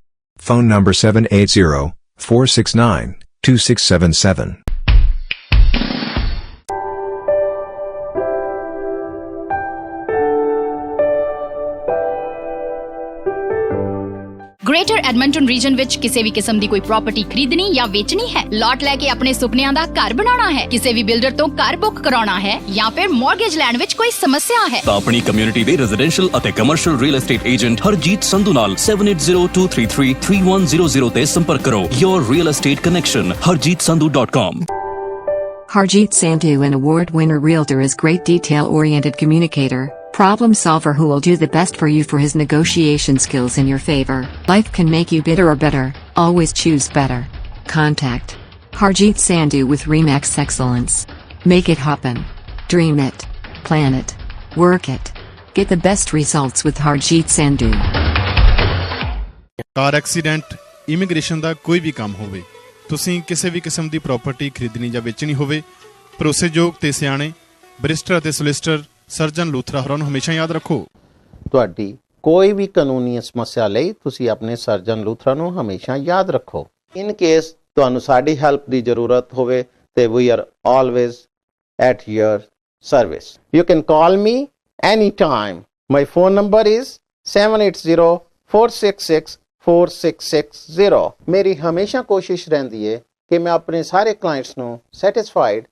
Phone number 780-469-2677. Greater Edmonton region ਵਿੱਚ ਕਿਸੇ ਵੀ ਕਿਸਮ ਦੀ ਕੋਈ property ਖਰੀਦਣੀ ਜਾਂ ਵੇਚਣੀ ਹੈ, ਲਾਟ ਲੈ ਕੇ ਆਪਣੇ ਸੁਪਨਿਆਂ ਦਾ ਘਰ ਬਣਾਉਣਾ ਹੈ, ਕਿਸੇ ਵੀ ਬਿਲਡਰ ਤੋਂ ਘਰ ਬੁੱਕ ਕਰਾਉਣਾ ਹੈ ਜਾਂ ਫਿਰ ਮਾਰਗੇਜ ਲੈਣ ਵਿੱਚ ਕੋਈ ਸਮੱਸਿਆ ਹੈ ਤਾਂ ਆਪਣੀ ਕਮਿਊਨਿਟੀ ਦੇ ਰੈਜ਼ੀਡੈਂਸ਼ੀਅਲ ਅਤੇ commercial real estate agent Harjit Sandhu ਨਾਲ 7802333100 ਤੇ ਸੰਪਰਕ ਕਰੋ। Your real estate connection, harjeetsandhu.com. Harjeet Sandhu, an award winner realtor, is great detail-oriented communicator, problem solver who will do the best for you for his negotiation skills in your favor. Life can make you bitter or better, always choose better. Contact Harjeet Sandhu with Remax Excellence. Make it happen. Dream it. Plan it. Work it. Get the best results with Harjeet Sandhu. Car accident, immigration ਦਾ ਕੋਈ ਵੀ ਕੰਮ ਹੋਵੇ, ਤੁਸੀਂ ਕਿਸੇ ਵੀ ਕਿਸਮ ਦੀ property ਖਰੀਦਣੀ ਜਾਂ ਵੇਚਣੀ ਹੋਵੇ, ਭਰੋਸੇਯੋਗ ਤੇ ਸਿਆਣੇ ਬੈਰਿਸਟਰ ਅਤੇ ਸੋਲਿਸਿਟਰ ਸਰਜਨ ਲੂਥਰਾ ਹੋਰਾਂ ਨੂੰ ਹਮੇਸ਼ਾ ਯਾਦ ਰੱਖੋ। ਤੁਹਾਡੀ ਕੋਈ ਵੀ ਕਾਨੂੰਨੀ ਸਮੱਸਿਆ ਲਈ ਤੁਸੀਂ ਆਪਣੇ ਸਰਜਨ ਲੂਥਰਾ ਨੂੰ ਹਮੇਸ਼ਾ ਯਾਦ ਰੱਖੋ। ਇਨ ਕੇਸ ਤੁਹਾਨੂੰ ਸਾਡੀ ਹੈਲਪ ਦੀ ਜ਼ਰੂਰਤ ਹੋਵੇ ਤੇ we are always at your service. You can call me anytime My phone number is 7804664660। ਮੇਰੀ ਹਮੇਸ਼ਾ ਕੋਸ਼ਿਸ਼ ਰਹਿੰਦੀ ਹੈ ਕਿ ਮੈਂ ਆਪਣੇ ਸਾਰੇ ਕਲਾਇੰਟਸ ਨੂੰ ਸੈਟੀਸਫਾਈਡ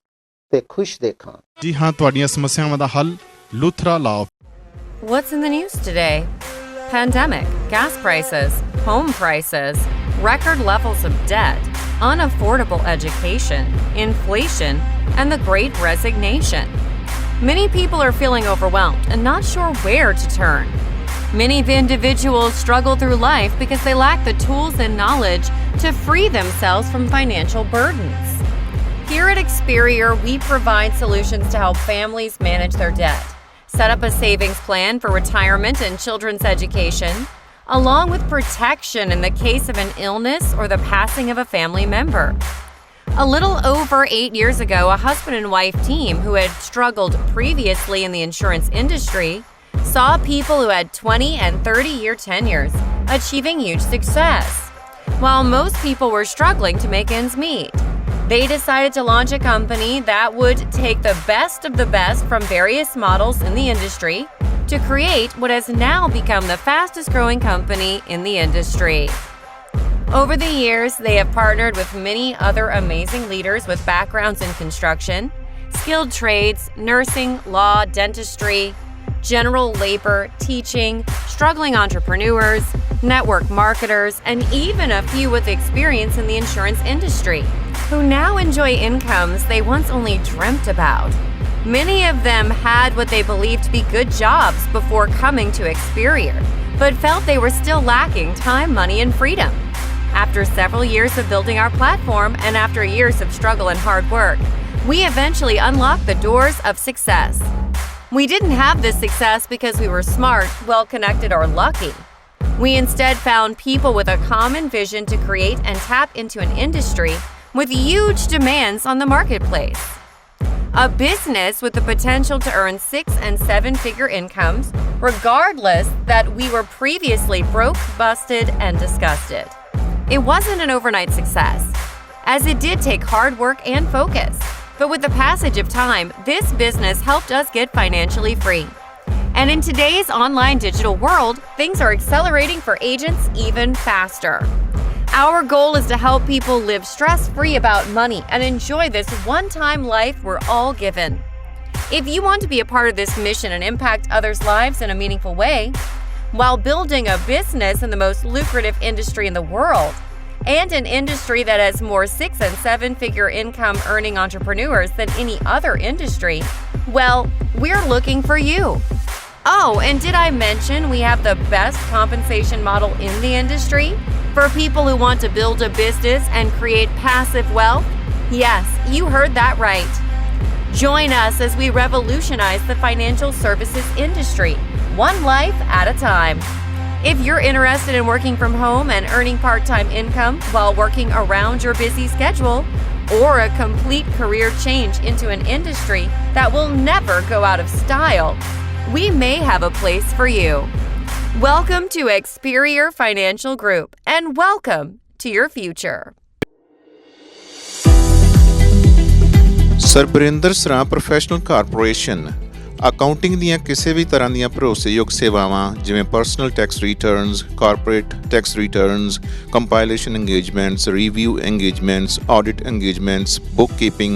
ਤੇ ਖੁਸ਼ ਦੇਖਾਂ। ਜੀ ਹਾਂ, ਤੁਹਾਡੀਆਂ ਸਮੱਸਿਆਵਾਂ ਦਾ ਹੱਲ Luthra law. What's in the news today? Pandemic, gas prices, home prices, record levels of debt, unaffordable education, inflation, and the Great Resignation. Many people are feeling overwhelmed and not sure where to turn. Many individuals struggle through life because they lack the tools and knowledge to free themselves from financial burdens. Here at Experior, we provide solutions to help families manage their debt, set up a savings plan for retirement and children's education, along with protection in the case of an illness or the passing of a family member. A little over 8 years ago, a husband and wife team who had struggled previously in the insurance industry saw people who had 20 and 30-year tenures achieving huge success. While most people were struggling to make ends meet, they decided to launch a company that would take the best of the best from various models in the industry to create what has now become the fastest growing company in the industry. Over the years, they have partnered with many other amazing leaders with backgrounds in construction, skilled trades, nursing, law, dentistry, general labor, teaching, struggling entrepreneurs, network marketers, and even a few with experience in the insurance industry, who now enjoy incomes they once only dreamt about. Many of them had what they believed to be good jobs before coming to Experior, but felt they were still lacking time, money, and freedom. After several years of building our platform and after years of struggle and hard work, we eventually unlocked the doors of success. We didn't have this success because we were smart, well-connected, or lucky. We instead found people with a common vision to create and tap into an industry with huge demands on the marketplace. A business with the potential to earn 6- and 7-figure incomes, regardless that we were previously broke, busted, and disgusted. It wasn't an overnight success, as it did take hard work and focus. But with the passage of time, this business helped us get financially free. And in today's online digital world, things are accelerating for agents even faster. Our goal is to help people live stress-free about money and enjoy this one-time life we're all given. If you want to be a part of this mission and impact others' lives in a meaningful way, while building a business in the most lucrative industry in the world, and an industry that has more 6- and 7-figure income earning entrepreneurs than any other industry, well, we're looking for you. Oh, and did I mention we have the best compensation model in the industry for people who want to build a business and create passive wealth? Yes, you heard that right. Join us as we revolutionize the financial services industry, one life at a time. If you're interested in working from home and earning part-time income while working around your busy schedule, or a complete career change into an industry that will never go out of style, we may have a place for you. Welcome to Experior Financial Group, and welcome to your future. ਸਰਬਰਿੰਦਰ ਸਰਾਂ professional corporation accounting ਦੀਆਂ ਕਿਸੇ ਵੀ ਤਰ੍ਹਾਂ ਦੀਆਂ ਭਰੋਸੇਯੋਗ ਸੇਵਾਵਾਂ ਜਿਵੇਂ personal tax returns, corporate tax returns, compilation engagements, review engagements, audit engagements, book keeping,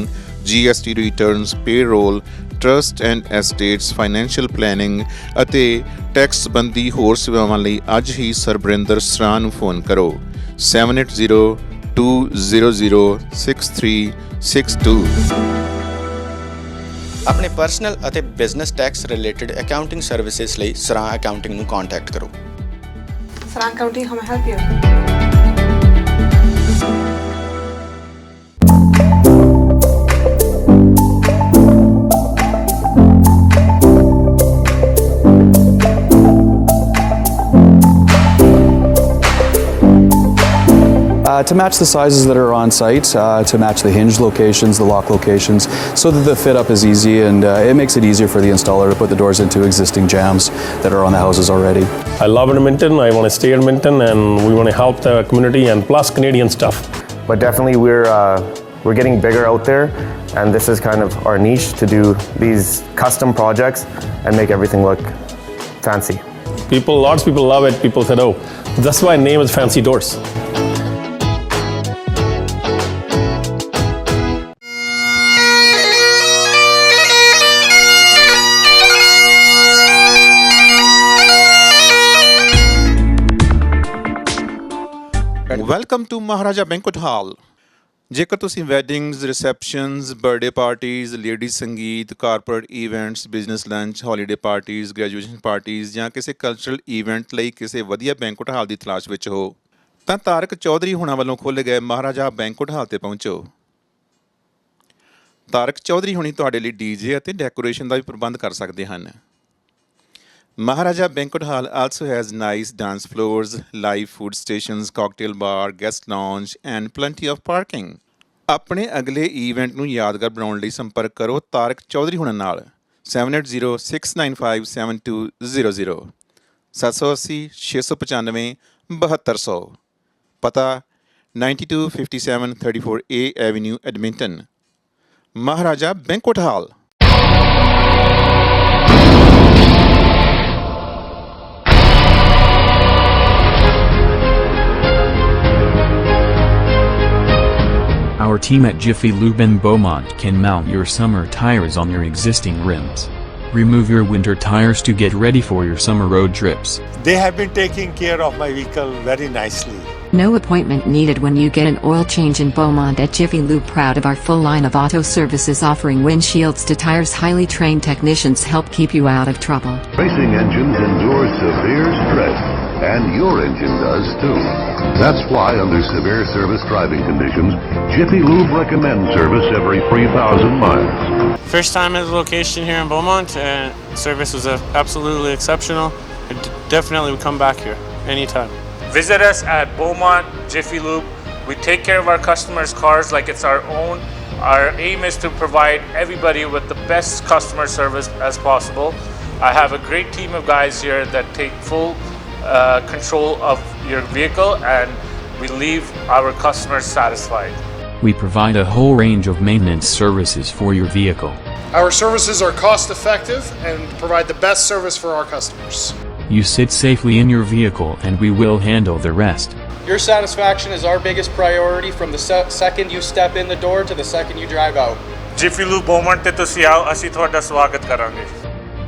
GST returns, payroll, trust and estates, financial planning ਅਤੇ tax ਸੰਬੰਧੀ ਹੋਰ ਸੇਵਾਵਾਂ ਲਈ ਅੱਜ ਹੀ ਸਰਬਰਿੰਦਰ ਸਰਾਂ ਨੂੰ ਫੋਨ ਕਰੋ 7802006362। ਆਪਣੇ ਪਰਸਨਲ ਅਤੇ business tax related accounting services ਲਈ ਸਰਾਂ ਅਕਾਊਂਟਿੰਗ ਨੂੰ ਕੰਟੈਕਟ ਕਰੋ। ਸਰਾਂ accounting how may I help you? To match the sizes that are on site, to match the hinge locations, the lock locations, so that the fit up is easy and it makes it easier for the installer to put the doors into existing jambs that are on the houses already. I love Edmonton, I want to stay in Edmonton, and we want to help the community and plus Canadian stuff. But definitely we're getting bigger out there, and this is kind of our niche to do these custom projects and make everything look fancy. Lots of people love it. People said, oh, that's why name is Fancy Doors. Welcome to Maharaja banquet hall. ਜੇਕਰ ਤੁਸੀਂ weddings, receptions, birthday parties, ladies sangeet, corporate events, business lunch, holiday parties, graduation parties ਜਾਂ ਕਿਸੇ cultural event ਲਈ ਕਿਸੇ ਵਧੀਆ banquet ਹਾਲ ਦੀ ਤਲਾਸ਼ ਵਿੱਚ ਹੋ ਤਾਂ ਤਾਰਕ ਚੌਧਰੀ ਹੁਣਾਂ ਵੱਲੋਂ ਖੋਲ੍ਹੇ ਗਏ ਮਹਾਰਾਜਾ ਬੈਂਕੁਏਟ ਹਾਲ ਤੇ ਪਹੁੰਚੋ। ਤਾਰਕ ਚੌਧਰੀ ਹੁਣੀ ਤੁਹਾਡੇ ਲਈ ਡੀਜੇ ਅਤੇ ਡੈਕੋਰੇਸ਼ਨ ਦਾ ਵੀ ਪ੍ਰਬੰਧ ਕਰ ਸਕਦੇ ਹਨ। Maharaja Banquet Hall also has nice dance floors, live food stations, cocktail bar, guest lounge and plenty of parking. ਆਪਣੇ ਅਗਲੇ ਇਵੈਂਟ ਨੂੰ ਯਾਦਗਾਰ ਬਣਾਉਣ ਲਈ ਸੰਪਰਕ ਕਰੋ ਤਾਰਕ ਚੌਧਰੀ ਹੁਣਾਂ ਨਾਲ 7806957200 780 695 7200। ਪਤਾ 9257 34A Avenue, Edmonton. Maharaja Banquet Hall. Our team at Jiffy Lube in Beaumont can mount your summer tires on your existing rims. Remove your winter tires to get ready for your summer road trips. They have been taking care of my vehicle very nicely. No appointment needed when you get an oil change in Beaumont at Jiffy Lube. Proud of our full line of auto services offering windshields to tires. Highly trained technicians help keep you out of trouble. Racing engines endure severe stress, and your engine does too. That's why under severe service driving conditions, Jiffy Lube recommends service every 3,000 miles. First time at the location here in Beaumont, and service was absolutely exceptional. Definitely would come back here anytime. Visit us at Beaumont Jiffy Lube. We take care of our customers' cars like it's our own. Our aim is to provide everybody with the best customer service as possible. I have a great team of guys here that take full control of your vehicle, and we leave our customers satisfied. We provide a whole range of maintenance services for your vehicle. Our services are cost effective and provide the best service for our customers. You sit safely in your vehicle and we will handle the rest. Your satisfaction is our biggest priority from the second you step in the door to the second you drive out. Jiffy Lube Beaumont te tusi aao, assi ਤੁਹਾਡਾ ਸਵਾਗਤ ਕਰਾਂਗੇ।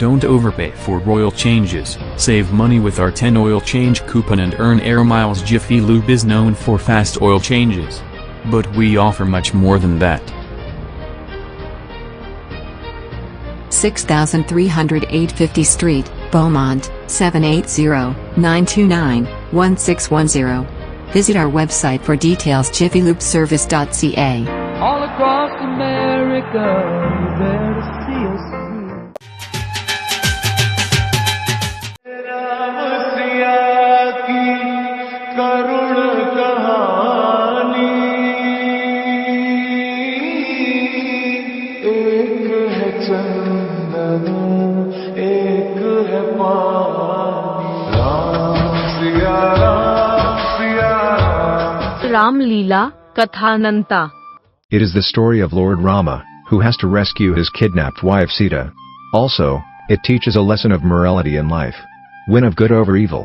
Don't overpay for oil changes. Save money with our 10 oil change coupon and earn air miles. Jiffy Lube is known for fast oil changes, but we offer much more than that. 6308 50th Street, Beaumont, 780-929-1610. Visit our website for details. jiffylubeservice.ca. All across America, there to see us. Ram Leela Kathananta. It is the story of Lord Rama, who has to rescue his kidnapped wife Sita. Also, it teaches a lesson of morality in life. Win of good over evil.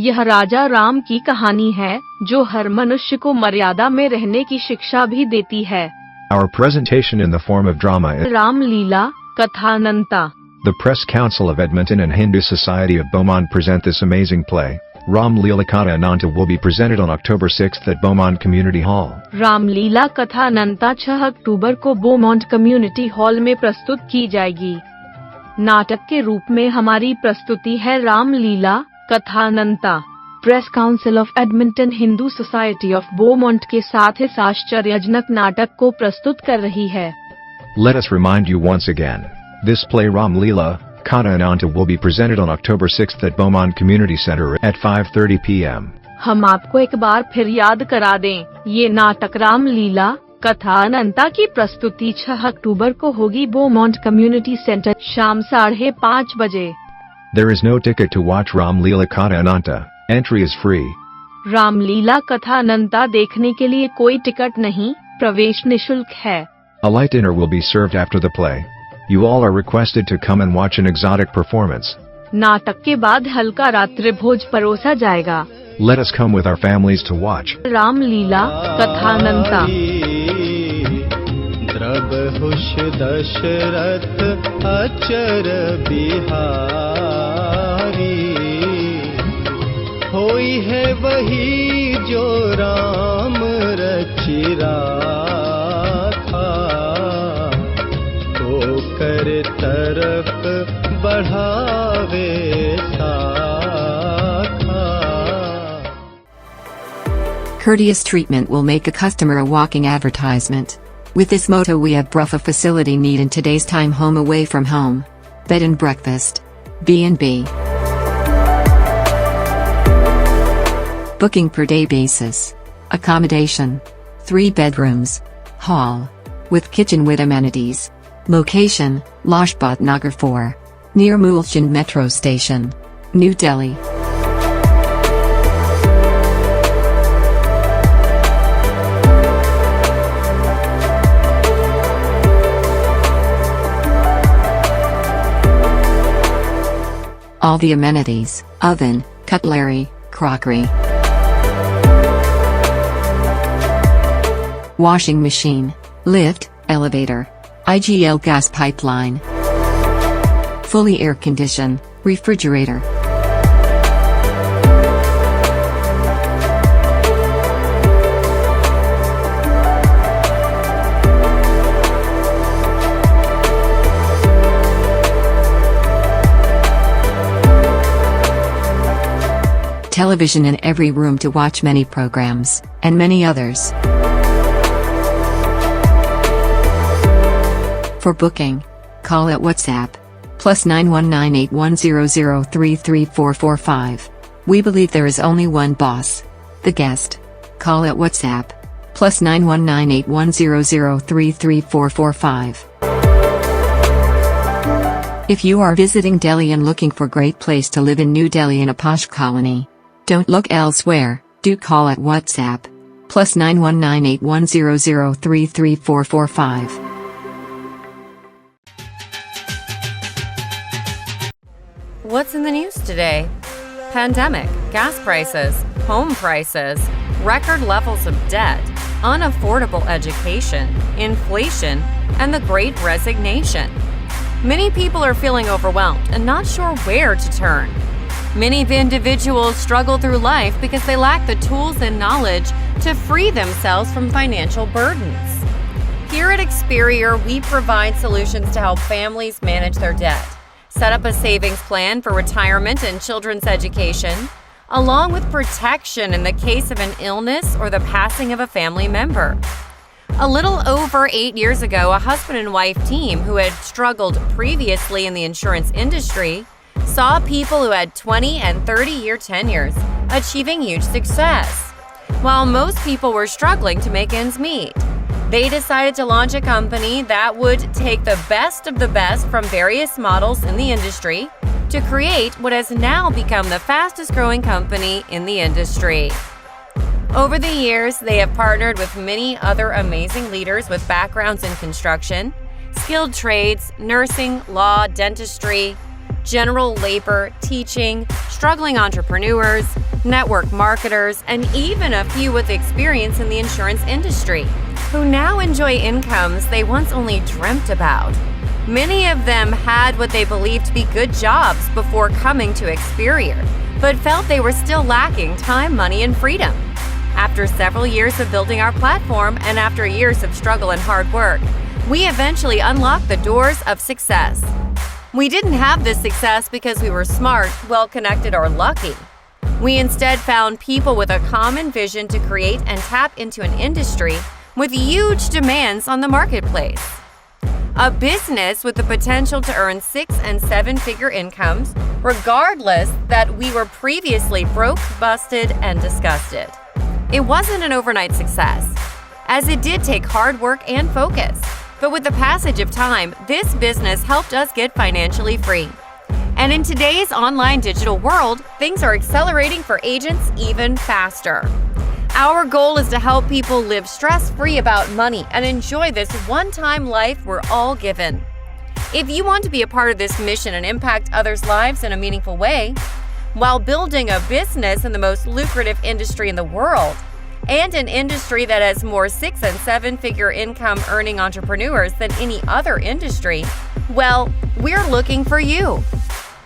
यह राजा राम की कहानी है जो हर मनुष्य को मर्यादा में रहने की शिक्षा भी देती है। Our presentation in the form of drama is Ram Leela Kathananta. The Press Council of Edmonton and Hindu Society of Beaumont present this amazing play. Ram Leela Katha Ananta will be presented on October 6th at Beaumont Community Hall. Ram Leela Katha अनंता 6 अक्टूबर को Beaumont community hall में प्रस्तुत की जाएगी। नाटक के रूप में हमारी प्रस्तुति है Ram Leela Katha Ananta. Press council of Edmonton Hindu society of Beaumont के साथ इस आश्चर्यजनक नाटक को प्रस्तुत कर रही है। Let us remind you once again, this play Ram Leela Katha Ananta will be presented on October 6th at Beaumont Community Center at 5:30 p.m. हम आपको एक बार फिर याद करा दें, ये नाटक राम लीला कथा अनंता की प्रस्तुति 6 अक्टूबर को होगी बोमोंट कम्युनिटी सेंटर शाम 5:30 बजे। There is no ticket to watch Ram Leela Katha Ananta. Entry is free. Ramlila कथा अनंता देखने के लिए कोई टिकट नहीं, प्रवेश निशुल्क है। A light dinner will be served after the play. You all are requested to come and watch an exotic performance. नाटक के बाद हल्का रात्रि भोज परोसा जाएगा। Let us come with our families to watch. Ramlila कथा अनंता। द्रबहुष दशरथ अचर बिहारी, होई है वही जो राम रचि राखा, तो कर तरफ बढ़ावे साखा। Courteous treatment will make a customer a walking advertisement. With this motto we have Bruff, a facility need in today's time, home away from home. Bed and breakfast. B&B. Booking per day basis. Accommodation. 3 bedrooms. Hall. With kitchen with amenities. Location, Lajpat Nagar 4. Near Mulchand Metro Station. New Delhi. All the amenities, oven, cutlery, crockery, washing machine, lift, elevator, IGL gas pipeline, fully air conditioned, refrigerator. Television in every room to watch many programs, and many others. For booking, call at WhatsApp, +919810033445. We believe there is only one boss, the guest. Call at WhatsApp, +919810033445. If you are visiting Delhi and looking for a great place to live in New Delhi in a posh colony, don't look elsewhere, do call at WhatsApp, +919810033445. What's in the news today? Pandemic, gas prices, home prices, record levels of debt, unaffordable education, inflation, and the Great Resignation. Many people are feeling overwhelmed and not sure where to turn. Many individuals struggle through life because they lack the tools and knowledge to free themselves from financial burdens. Here at Experior, we provide solutions to help families manage their debt, set up a savings plan for retirement and children's education, along with protection in the case of an illness or the passing of a family member. A little over 8 years ago, a husband and wife team who had struggled previously in the insurance industry saw people who had 20 and 30-year tenures achieving huge success. While most people were struggling to make ends meet, they decided to launch a company that would take the best of the best from various models in the industry to create what has now become the fastest growing company in the industry. Over the years, they have partnered with many other amazing leaders with backgrounds in construction, skilled trades, nursing, law, dentistry, general labor, teaching, struggling entrepreneurs, network marketers, and even a few with experience in the insurance industry, who now enjoy incomes they once only dreamt about. Many of them had what they believed to be good jobs before coming to Experior, but felt they were still lacking time, money, and freedom. After several years of building our platform and after years of struggle and hard work, we eventually unlocked the doors of success. We didn't have this success because we were smart, well-connected, or lucky. We instead found people with a common vision to create and tap into an industry with huge demands on the marketplace. A business with the potential to earn 6- and 7-figure incomes, regardless that we were previously broke, busted, and disgusted. It wasn't an overnight success, as it did take hard work and focus. But with the passage of time, this business helped us get financially free. And in today's online digital world, things are accelerating for agents even faster. Our goal is to help people live stress-free about money and enjoy this one-time life we're all given. If you want to be a part of this mission and impact others' lives in a meaningful way, while building a business in the most lucrative industry in the world, and an industry that has more 6- and 7-figure income earning entrepreneurs than any other industry, well, we're looking for you.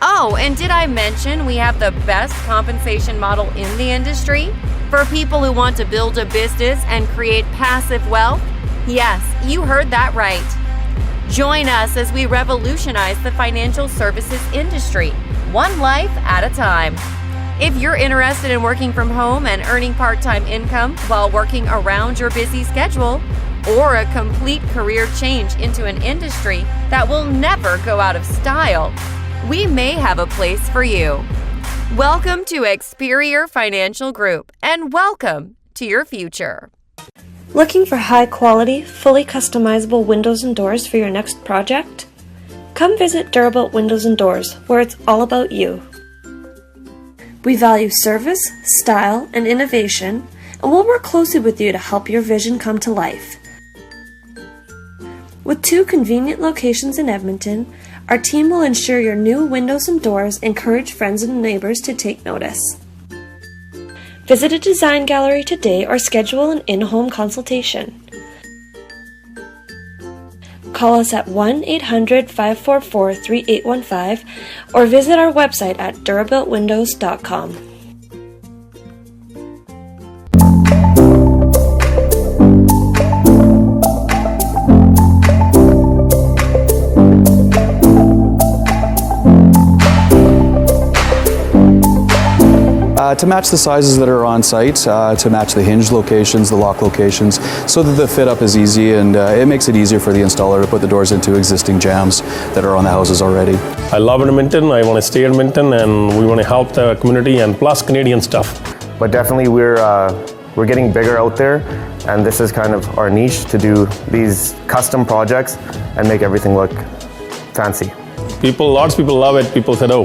Oh, and did I mention we have the best compensation model in the industry for people who want to build a business and create passive wealth? Yes, you heard that right. Join us as we revolutionize the financial services industry, one life at a time. If you're interested in working from home and earning part-time income while working around your busy schedule, or a complete career change into an industry that will never go out of style, we may have a place for you. Welcome to Experior Financial Group, and welcome to your future. Looking for high-quality, fully customizable windows and doors for your next project? Come visit Durabuilt Windows and Doors, where it's all about you. We value service, style, and innovation, and we'll work closely with you to help your vision come to life. With 2 convenient locations in Edmonton, our team will ensure your new windows and doors encourage friends and neighbors to take notice. Visit a design gallery today or schedule an in-home consultation. Call us at 1-800-544-3815 or visit our website at durabuiltwindows.com. To match the sizes that are on site, to match the hinge locations, the lock locations, so that the fit up is easy, and it makes it easier for the installer to put the doors into existing jams that are on the houses already. I love Edmonton, I want to stay in Edmonton, and we want to help the community and plus Canadian stuff. But definitely we're getting bigger out there, and this is kind of our niche to do these custom projects and make everything look fancy. Lots of people love it. People said, oh,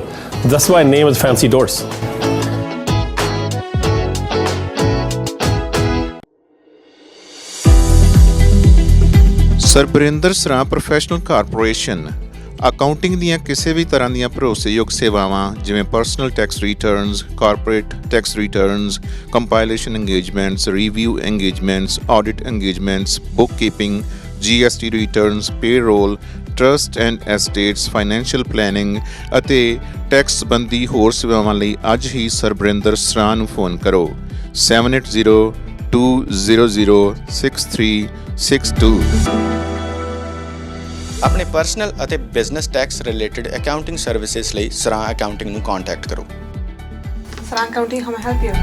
that's why name is Fancy Doors. ਸਰਬਰਿੰਦਰ ਸਰਾਂ professional corporation accounting ਦੀਆਂ ਕਿਸੇ ਵੀ ਤਰ੍ਹਾਂ ਦੀਆਂ ਭਰੋਸੇਯੋਗ ਸੇਵਾਵਾਂ ਜਿਵੇਂ personal tax returns, corporate tax returns, compilation engagements, review engagements, audit engagements, bookkeeping, GST returns, payroll, trust and estates, financial planning ਅਤੇ tax ਸੰਬੰਧੀ ਹੋਰ ਸੇਵਾਵਾਂ ਲਈ ਅੱਜ ਹੀ ਸਰਬਰਿੰਦਰ ਸਰਾਂ ਨੂੰ ਫੋਨ ਕਰੋ 7802006362। ਆਪਣੇ ਪਰਸਨਲ ਅਤੇ business tax related accounting services ਲਈ ਸਰਾਂ ਅਕਾਊਂਟਿੰਗ ਨੂੰ ਕੰਟੈਕਟ ਕਰੋ। Sarang Accounting, how may I help you?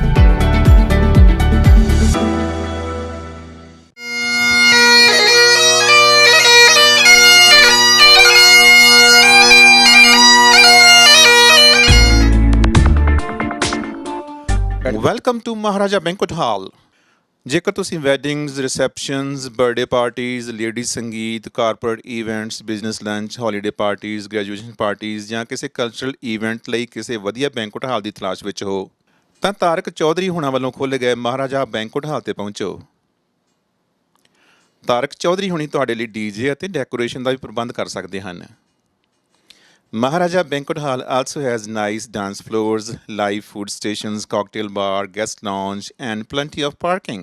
Welcome to Maharaja banquet hall. ਜੇਕਰ ਤੁਸੀਂ weddings, receptions, birthday parties, lady sangeet, corporate events, business lunch, holiday parties, graduation parties ਜਾਂ ਕਿਸੇ cultural event ਲਈ ਕਿਸੇ ਵਧੀਆ ਬੈਂਕੁਏਟ ਹਾਲ ਦੀ ਤਲਾਸ਼ ਵਿੱਚ ਹੋ ਤਾਂ ਤਾਰਕ ਚੌਧਰੀ ਹੁਣਾਂ ਵੱਲੋਂ ਖੋਲ੍ਹੇ ਗਏ ਮਹਾਰਾਜਾ ਬੈਂਕੁਏਟ ਹਾਲ 'ਤੇ ਪਹੁੰਚੋ। ਤਾਰਕ ਚੌਧਰੀ ਹੁਣੀ ਤੁਹਾਡੇ ਲਈ DJ ਅਤੇ ਡੈਕੋਰੇਸ਼ਨ ਦਾ ਵੀ ਪ੍ਰਬੰਧ ਕਰ ਸਕਦੇ ਹਨ। Maharaja Banquet Hall also has nice dance floors, live food stations, cocktail bar, guest lounge and plenty of parking.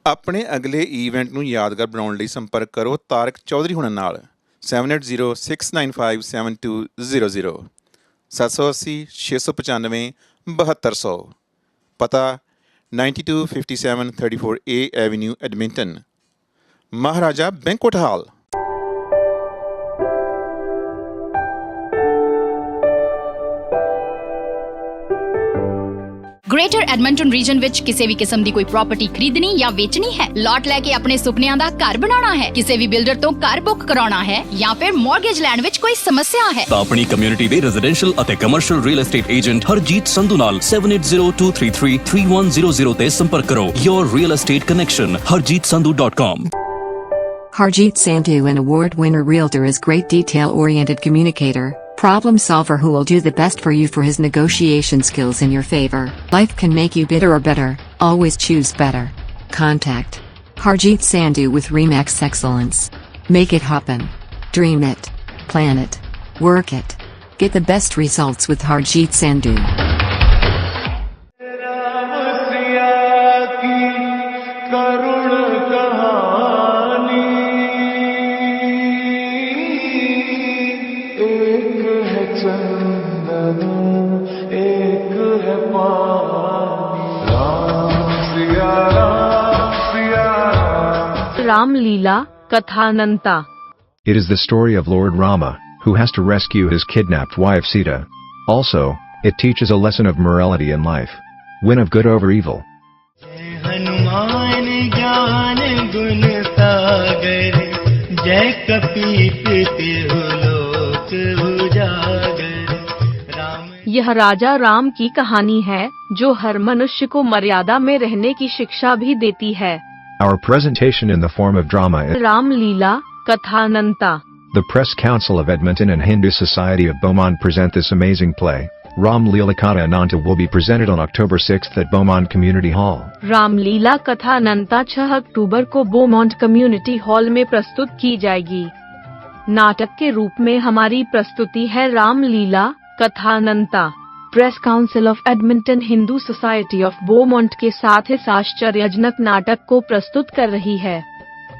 ਆਪਣੇ ਅਗਲੇ ਇਵੈਂਟ ਨੂੰ ਯਾਦਗਾਰ ਬਣਾਉਣ ਲਈ ਸੰਪਰਕ ਕਰੋ ਤਾਰਕ ਚੌਧਰੀ ਹੁਣਾਂ ਨਾਲ 7806957200 780 695 7200। ਪਤਾ 9257 34A Avenue, Edmonton। Maharaja Banquet Hall। Greater Edmonton region ਵਿੱਚ ਕਿਸੇ ਵੀ ਕਿਸਮ ਦੀ ਕੋਈ ਪ੍ਰਾਪਰਟੀ ਖਰੀਦਣੀ ਜਾਂ ਵੇਚਣੀ ਹੈ, ਲਾਟ ਲੈ ਕੇ ਆਪਣੇ ਸੁਪਨਿਆਂ ਦਾ ਘਰ ਬਣਾਉਣਾ ਹੈ, ਕਿਸੇ ਵੀ ਬਿਲਡਰ ਤੋਂ ਘਰ ਬੁੱਕ ਕਰਾਉਣਾ ਹੈ ਜਾਂ ਫਿਰ ਮਾਰਗੇਜ ਲੈਣ ਵਿੱਚ ਕੋਈ ਸਮੱਸਿਆ ਹੈ ਤਾਂ ਆਪਣੀ ਕਮਿਊਨਿਟੀ ਦੇ ਰੈਜ਼ੀਡੈਂਸ਼ੀਅਲ ਅਤੇ commercial real estate agent Harjit Sandhu ਨਾਲ 7802333100 ਤੇ ਸੰਪਰਕ ਕਰੋ। Your real estate connection, harjeetsandhu.com। Harjeet Sandhu, an award winner realtor, is great detail-oriented communicator, Problem solver who will do the best for you for his negotiation skills in your favor. Life can make you bitter or better, always choose better. Contact Harjeet Sandhu with Remax Excellence. Make it happen. Dream it. Plan it. Work it. Get the best results with Harjeet Sandhu. Ram Leela Kathananta. It is the story of Lord Rama, who has to rescue his kidnapped wife Sita. Also, it teaches a lesson of morality in life. Win of good over evil. यह राजा राम की कहानी है जो हर मनुष्य को मर्यादा में रहने की शिक्षा भी देती है. Our presentation in the form of drama is Ram Leela Kathananta. The Press Council of Edmonton and Hindu Society of Beaumont present this amazing play. Ram Leela Katha Ananta will be presented on October 6th at Beaumont Community Hall. Ram Leela Katha अनंता 6 अक्टूबर को Beaumont community hall में प्रस्तुत की जाएगी. नाटक के रूप में हमारी प्रस्तुति है Ram Leela Katha Ananta. Press council of Edmonton Hindu society of Beaumont के साथ इस आश्चर्यजनक नाटक को प्रस्तुत कर रही है.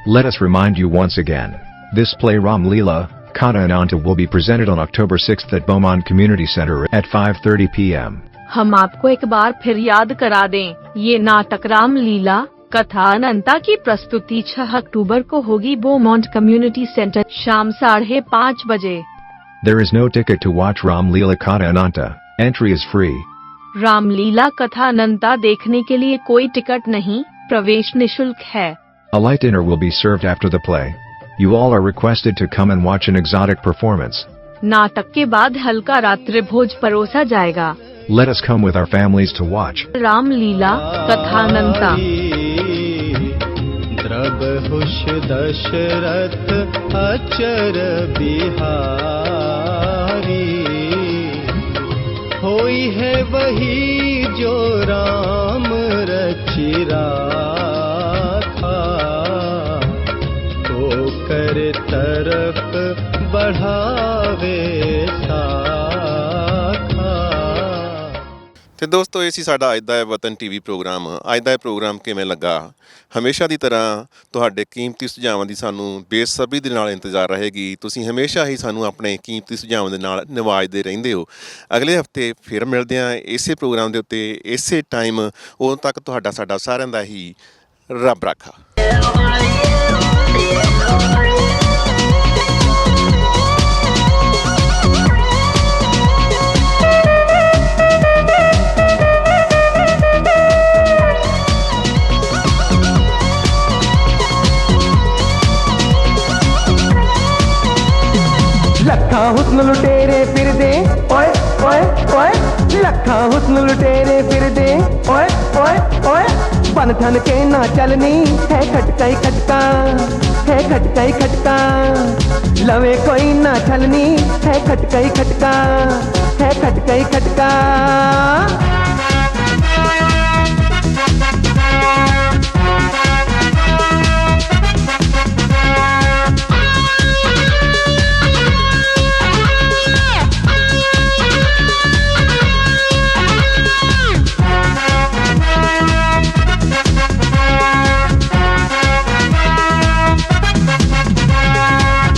Let us remind you once again. This play Ram Leela Katha Ananta will be presented on October 6th at Beaumont Community Center at 5:30 p.m. हम आपको एक बार फिर याद करा दें, ये नाटक राम लीला कथा अनंता की प्रस्तुति 6 अक्टूबर को होगी बोमोंट कम्युनिटी सेंटर शाम 5:30 बजे. There is no ticket to watch Ram Leela Katha Ananta. Entry is free. Ram Leela Katha अनंता देखने के लिए कोई टिकट नहीं, प्रवेश निशुल्क है. A light dinner will be served after the play. You all are requested to come and watch an exotic performance. नाटक के बाद हल्का रात्रि भोज परोसा जाएगा. Let us come with our families to watch. Ram Leela Katha अनंता. द्रबहुष दशरथ अचर बिहारी, होई है वही जो राम रचिरा था, तो कर तरफ बढ़ावे ਤੇ ਦੋਸਤੋ ਇਹ ਸੀ ਸਾਡਾ ਅੱਜ ਦਾ ਵਤਨ ਟੀਵੀ ਪ੍ਰੋਗਰਾਮ। ਅੱਜ ਦਾ ਇਹ ਪ੍ਰੋਗਰਾਮ ਕਿਵੇਂ ਲੱਗਾ? ਹਮੇਸ਼ਾ ਦੀ ਤਰ੍ਹਾਂ ਤੁਹਾਡੇ ਕੀਮਤੀ ਸੁਝਾਵਾਂ ਦੀ ਸਾਨੂੰ ਬੇਸਬਰੀ ਦੇ ਨਾਲ ਇੰਤਜ਼ਾਰ ਰਹੇਗੀ। ਤੁਸੀਂ ਹਮੇਸ਼ਾ ਹੀ ਸਾਨੂੰ ਆਪਣੇ ਕੀਮਤੀ ਸੁਝਾਵਾਂ ਦੇ ਨਾਲ ਨਿਵਾਜਦੇ ਰਹਿੰਦੇ ਹੋ। ਅਗਲੇ ਹਫਤੇ ਫਿਰ ਮਿਲਦੇ ਹਾਂ ਇਸੇ ਪ੍ਰੋਗਰਾਮ ਦੇ ਉੱਤੇ ਇਸੇ ਟਾਈਮ। ਉਦੋਂ ਤੱਕ ਤੁਹਾਡਾ ਸਾਡਾ ਸਾਰਿਆਂ ਦਾ ਹੀ ਰੱਬ ਰਾਖਾ। ਲੱਖਾਂ ਹੁਸਨ ਲੁਟੇਰੇ ਫਿਰਦੇ ਓਏ ਓਏ ਓਏ, ਲੱਖਾਂ ਹੁਸਨ ਲੁਟੇਰੇ ਫਿਰਦੇ ਓਏ ਓਏ ਓਏ, ਬਨ ਠਨ ਕੇ ਨਾ ਚੱਲਨੀ ਹੈ ਖਟਕਾ ਹੀ ਖਟਕਾ, ਹੈ ਖਟਕਾ ਹੀ ਖਟਕਾ, ਲਵੇ ਕੋਈ ਨਾ ਛਲਨੀ ਹੈ ਖਟਕਾ ਹੀ ਖਟਕਾ, ਹੈ ਖਟਕਾ ਹੀ ਖਟਕਾ।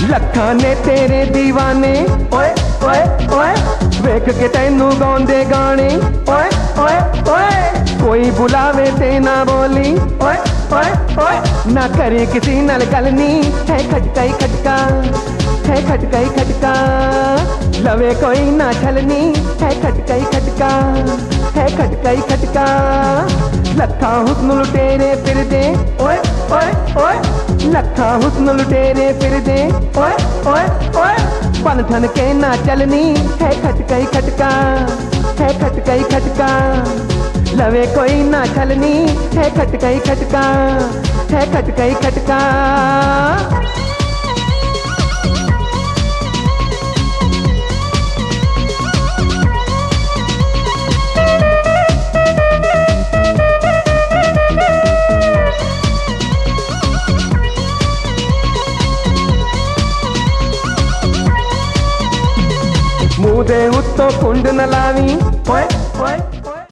ਲੱਖਾਂ ਨੇ ਤੇਰੇ ਦੀਵਾਨੇ ਓਏ ਓਏ ਓਏ, ਵੇਖ ਕੇ ਤੈਨੂੰ ਗਾਉਂਦੇ ਗਾਣੇ ਓਏ ਓਏ ਓਏ, ਕੋਈ ਬੁਲਾਵੇ ਤੇ ਨਾ ਬੋਲੀ ਓਏ ਓਏ ਓਏ, ਨਾ ਕਰੇ ਕਿਸੇ ਨਾਲ ਗੱਲ ਨੀ ਹੈ ਖਟਕਾ ਹੀ ਖਟਕਾ, ਹੈ ਖਟਕਾ ਹੀ ਖਟਕਾ, ਲਵੇ ਕੋਈ ਨਾ ਛਲਨੀ ਹੈ ਖਟਕਾ ਹੀ ਖਟਕਾ, ਹੈ ਖਟਕਾ ਹੀ ਖਟਕਾ। ਲੱਖਾਂ ਹੁਸਨ ਲੁਟੇਰੇ ਫਿਰਦੇ ਓਏ ਓਏ ਓਏ, ਲੱਖਾਂ ਹੁਸਨ ਲੁਟੇਰੇ ਫਿਰਦੇ ਓਏ ਓਏ ਓਏ, ਬਨ ਠਨ ਕੇ ਨਾ ਚੱਲਨੀ ਹੈ ਖਟਕਾ ਹੀ ਖਟਕਾ, ਹੈ ਖਟਕਾ ਹੀ ਖਟਕਾ, ਲਵੇ ਕੋਈ ਨਾ ਛਲਨੀ ਹੈ ਖਟਕਾ ਹੀ ਖਟਕਾ, ਹੈ ਖਟਕਾ ਹੀ ਖਟਕਾ। ਮੂੰਹ ਦੇ ਉੱਤੋਂ ਕੁੰਡ ਨਾ ਲਾਵੀਂ ਓਏ ਓਏ